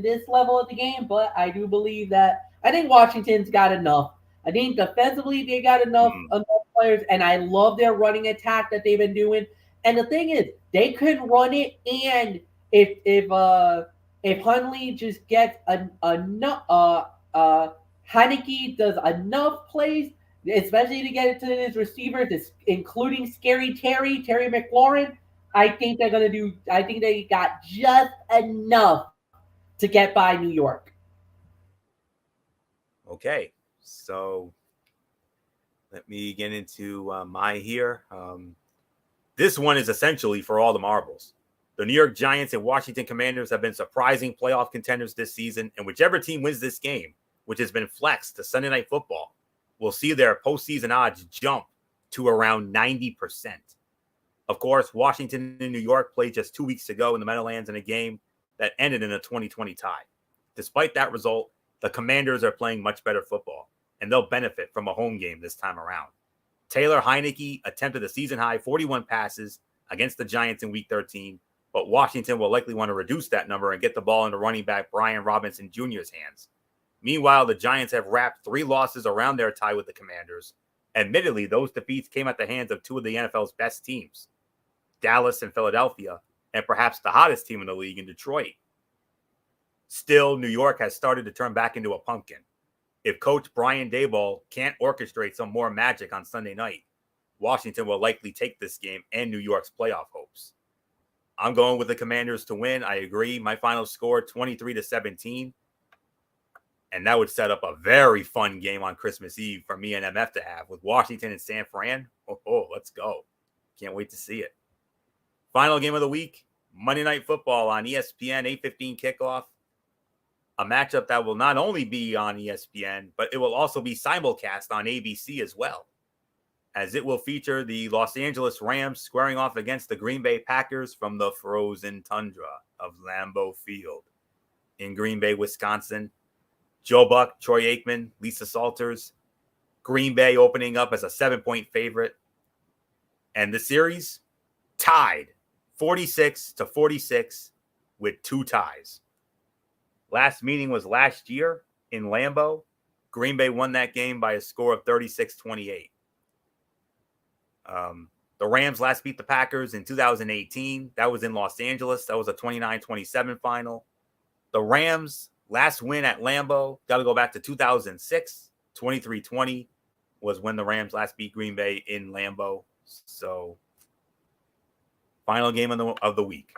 this level of the game. But I do believe that I think Washington's got enough. I think defensively they got Mm. enough players, and I love their running attack that they've been doing. And the thing is, they could run it, and if Hunley just gets enough, Heineke does enough plays, especially to get it to his receivers, including Scary Terry McLaurin. I think they're gonna do. I think they got just enough to get by New York. Okay, so let me get into my here. This one is essentially for all the marbles. The New York Giants and Washington Commanders have been surprising playoff contenders this season, and whichever team wins this game, which has been flexed to Sunday Night Football, will see their postseason odds jump to around 90%. Of course, Washington and New York played just 2 weeks ago in the Meadowlands in a game that ended in a 2020 tie. Despite that result, the Commanders are playing much better football, and they'll benefit from a home game this time around. Taylor Heineke attempted a season-high 41 passes against the Giants in Week 13, but Washington will likely want to reduce that number and get the ball into running back Brian Robinson Jr.'s hands. Meanwhile, the Giants have wrapped 3 losses around their tie with the Commanders. Admittedly, those defeats came at the hands of 2 of the NFL's best teams, Dallas and Philadelphia, and perhaps the hottest team in the league in Detroit. Still, New York has started to turn back into a pumpkin. If coach Brian Daboll can't orchestrate some more magic on Sunday night, Washington will likely take this game and New York's playoff hopes. I'm going with the Commanders to win. I agree. My final score 23-17. And that would set up a very fun game on Christmas Eve for me and MF to have with Washington and San Fran. Let's go. Can't wait to see it. Final game of the week, Monday Night Football on ESPN, 8:15 kickoff. A matchup that will not only be on ESPN, but it will also be simulcast on ABC as well, as it will feature the Los Angeles Rams squaring off against the Green Bay Packers from the frozen tundra of Lambeau Field in Green Bay, Wisconsin. Joe Buck, Troy Aikman, Lisa Salters. Green Bay opening up as a 7-point favorite. And the series tied 46-46 with 2 ties. Last meeting was last year in Lambeau. Green Bay won that game by a score of 36-28. The Rams last beat the Packers in 2018. That was in Los Angeles. That was a 29-27 final. The Rams' last win at Lambeau, got to go back to 2006. 23-20 was when the Rams last beat Green Bay in Lambeau. So, final game of the week.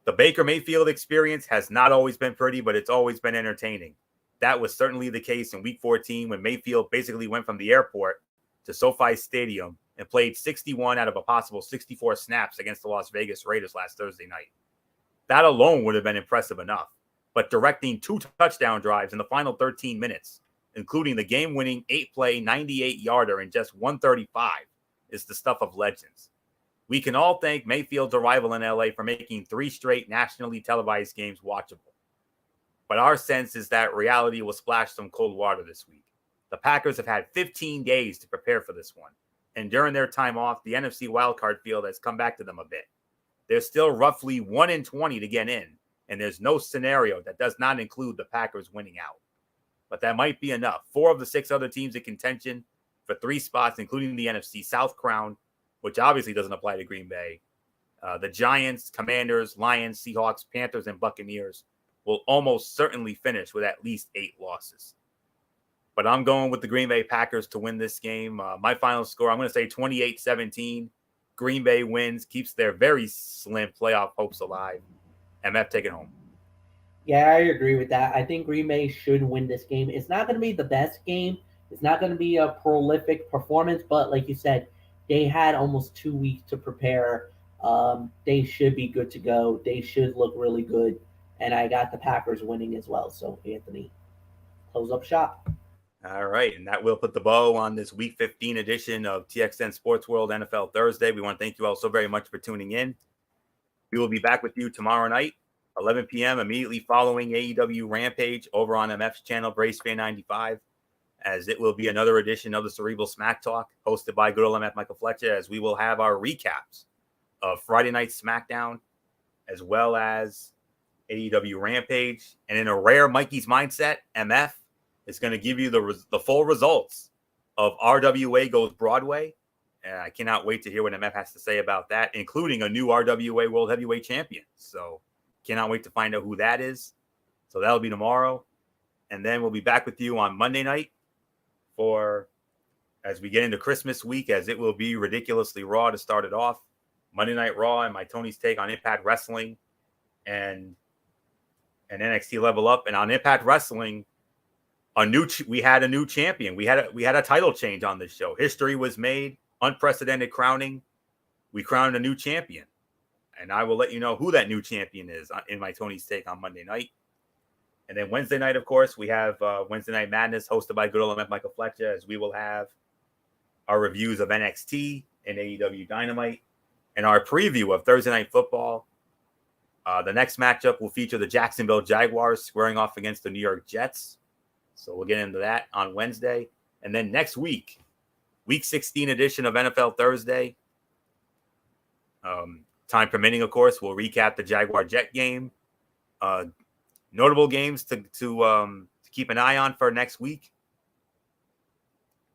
The Baker Mayfield experience has not always been pretty, but it's always been entertaining. That was certainly the case in Week 14 when Mayfield basically went from the airport to SoFi Stadium and played 61 out of a possible 64 snaps against the Las Vegas Raiders last Thursday night. That alone would have been impressive enough. But directing 2 touchdown drives in the final 13 minutes, including the game-winning 8-play 98-yarder in just 135, is the stuff of legends. We can all thank Mayfield's arrival in LA for making 3 straight nationally televised games watchable. But our sense is that reality will splash some cold water this week. The Packers have had 15 days to prepare for this one. And during their time off, the NFC wildcard field has come back to them a bit. They're still roughly 1-20 to get in, and there's no scenario that does not include the Packers winning out. But that might be enough. 4 of the 6 other teams in contention for 3 spots, including the NFC South crown, which obviously doesn't apply to Green Bay. The Giants, Commanders, Lions, Seahawks, Panthers, and Buccaneers will almost certainly finish with at least 8 losses. But I'm going with the Green Bay Packers to win this game. My final score, I'm going to say 28-17. Green Bay wins, keeps their very slim playoff hopes alive. MF, take it home. Yeah, I agree with that. I think Green Bay should win this game. It's not going to be the best game. It's not going to be a prolific performance, but like you said, they had almost 2 weeks to prepare. They should be good to go. They should look really good. And I got the Packers winning as well. So, Anthony, close up shop. All right, and that will put the bow on this Week 15 edition of TXN Sports World NFL Thursday. We want to thank you all so very much for tuning in. We will be back with you tomorrow night, 11 p.m., immediately following AEW Rampage over on MF's channel, Brace Fan 95, as it will be another edition of the Cerebral Smack Talk, hosted by good old MF Michael Fletcher, as we will have our recaps of Friday Night SmackDown, as well as AEW Rampage. And in a rare Mikey's Mindset, MF is going to give you the full results of RWA Goes Broadway. And I cannot wait to hear what MF has to say about that, including a new RWA World Heavyweight Champion. So cannot wait to find out who that is. So that'll be tomorrow. And then we'll be back with you on Monday night as we get into Christmas week, as it will be ridiculously Raw to start it off. Monday Night Raw and my Tony's take on Impact Wrestling and NXT Level Up. And on Impact Wrestling, we had a new champion. We had a title change on this show. History was made, unprecedented crowning. We crowned a new champion, and I will let you know who that new champion is in my Tony's take on Monday night. And then Wednesday night, of course, we have Wednesday Night Madness hosted by good old MF Michael Fletcher, as we will have our reviews of NXT and AEW Dynamite and our preview of Thursday Night Football. The next matchup will feature the Jacksonville Jaguars squaring off against the New York Jets. So we'll get into that on Wednesday. And then next week, Week 16 edition of NFL Thursday. Time permitting, of course, we'll recap the Jaguar-Jet game. Notable games to keep an eye on for next week,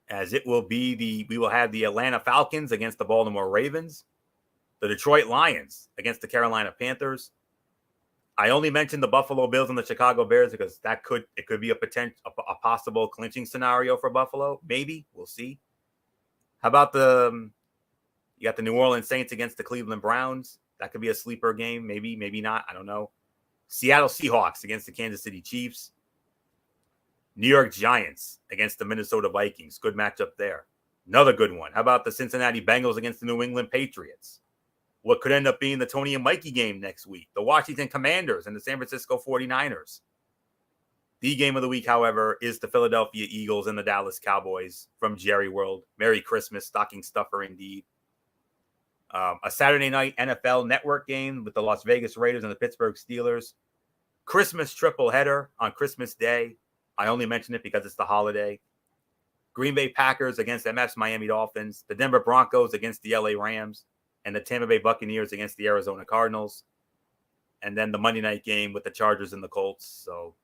as it will be we will have the Atlanta Falcons against the Baltimore Ravens, the Detroit Lions against the Carolina Panthers. I only mentioned the Buffalo Bills and the Chicago Bears because it could be a possible clinching scenario for Buffalo. Maybe we'll see. How about you got the New Orleans Saints against the Cleveland Browns? That could be a sleeper game. Maybe not. I don't know. Seattle Seahawks against the Kansas City Chiefs. New York Giants against the Minnesota Vikings. Good matchup there. Another good one. How about the Cincinnati Bengals against the New England Patriots? What could end up being the Tony and Mikey game next week? The Washington Commanders and the San Francisco 49ers. The game of the week, however, is the Philadelphia Eagles and the Dallas Cowboys from Jerry World. Merry Christmas, stocking stuffer indeed. A Saturday night NFL Network game with the Las Vegas Raiders and the Pittsburgh Steelers. Christmas triple header on Christmas Day. I only mention it because it's the holiday. Green Bay Packers against MF's Miami Dolphins. The Denver Broncos against the LA Rams. And the Tampa Bay Buccaneers against the Arizona Cardinals. And then the Monday night game with the Chargers and the Colts. So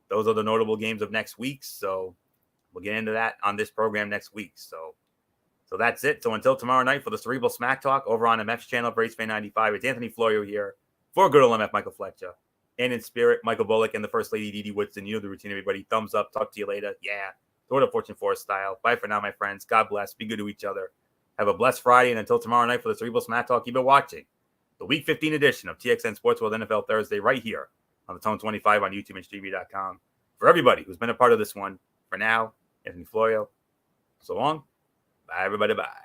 those are the notable games of next week. So we'll get into that on this program next week. So that's it. So until tomorrow night for the Cerebral Smack Talk over on MF's channel, Brace Fan 95, it's Anthony Florio here for good old MF Michael Fletcher. and in spirit, Michael Bullock and the First Lady, Dee Dee Woodson. You know the routine, everybody. Thumbs up. Talk to you later. Yeah. Throw it Fortune Forest style. Bye for now, my friends. God bless. Be good to each other. Have a blessed Friday. And until tomorrow night for the Cerebral Smack Talk, keep it watching the Week 15 edition of TXN Sports World NFL Thursday right here on the Tone 25 on YouTube and StreamY.com. For everybody who's been a part of this one, for now, Anthony Florio, so long. Bye, everybody. Bye.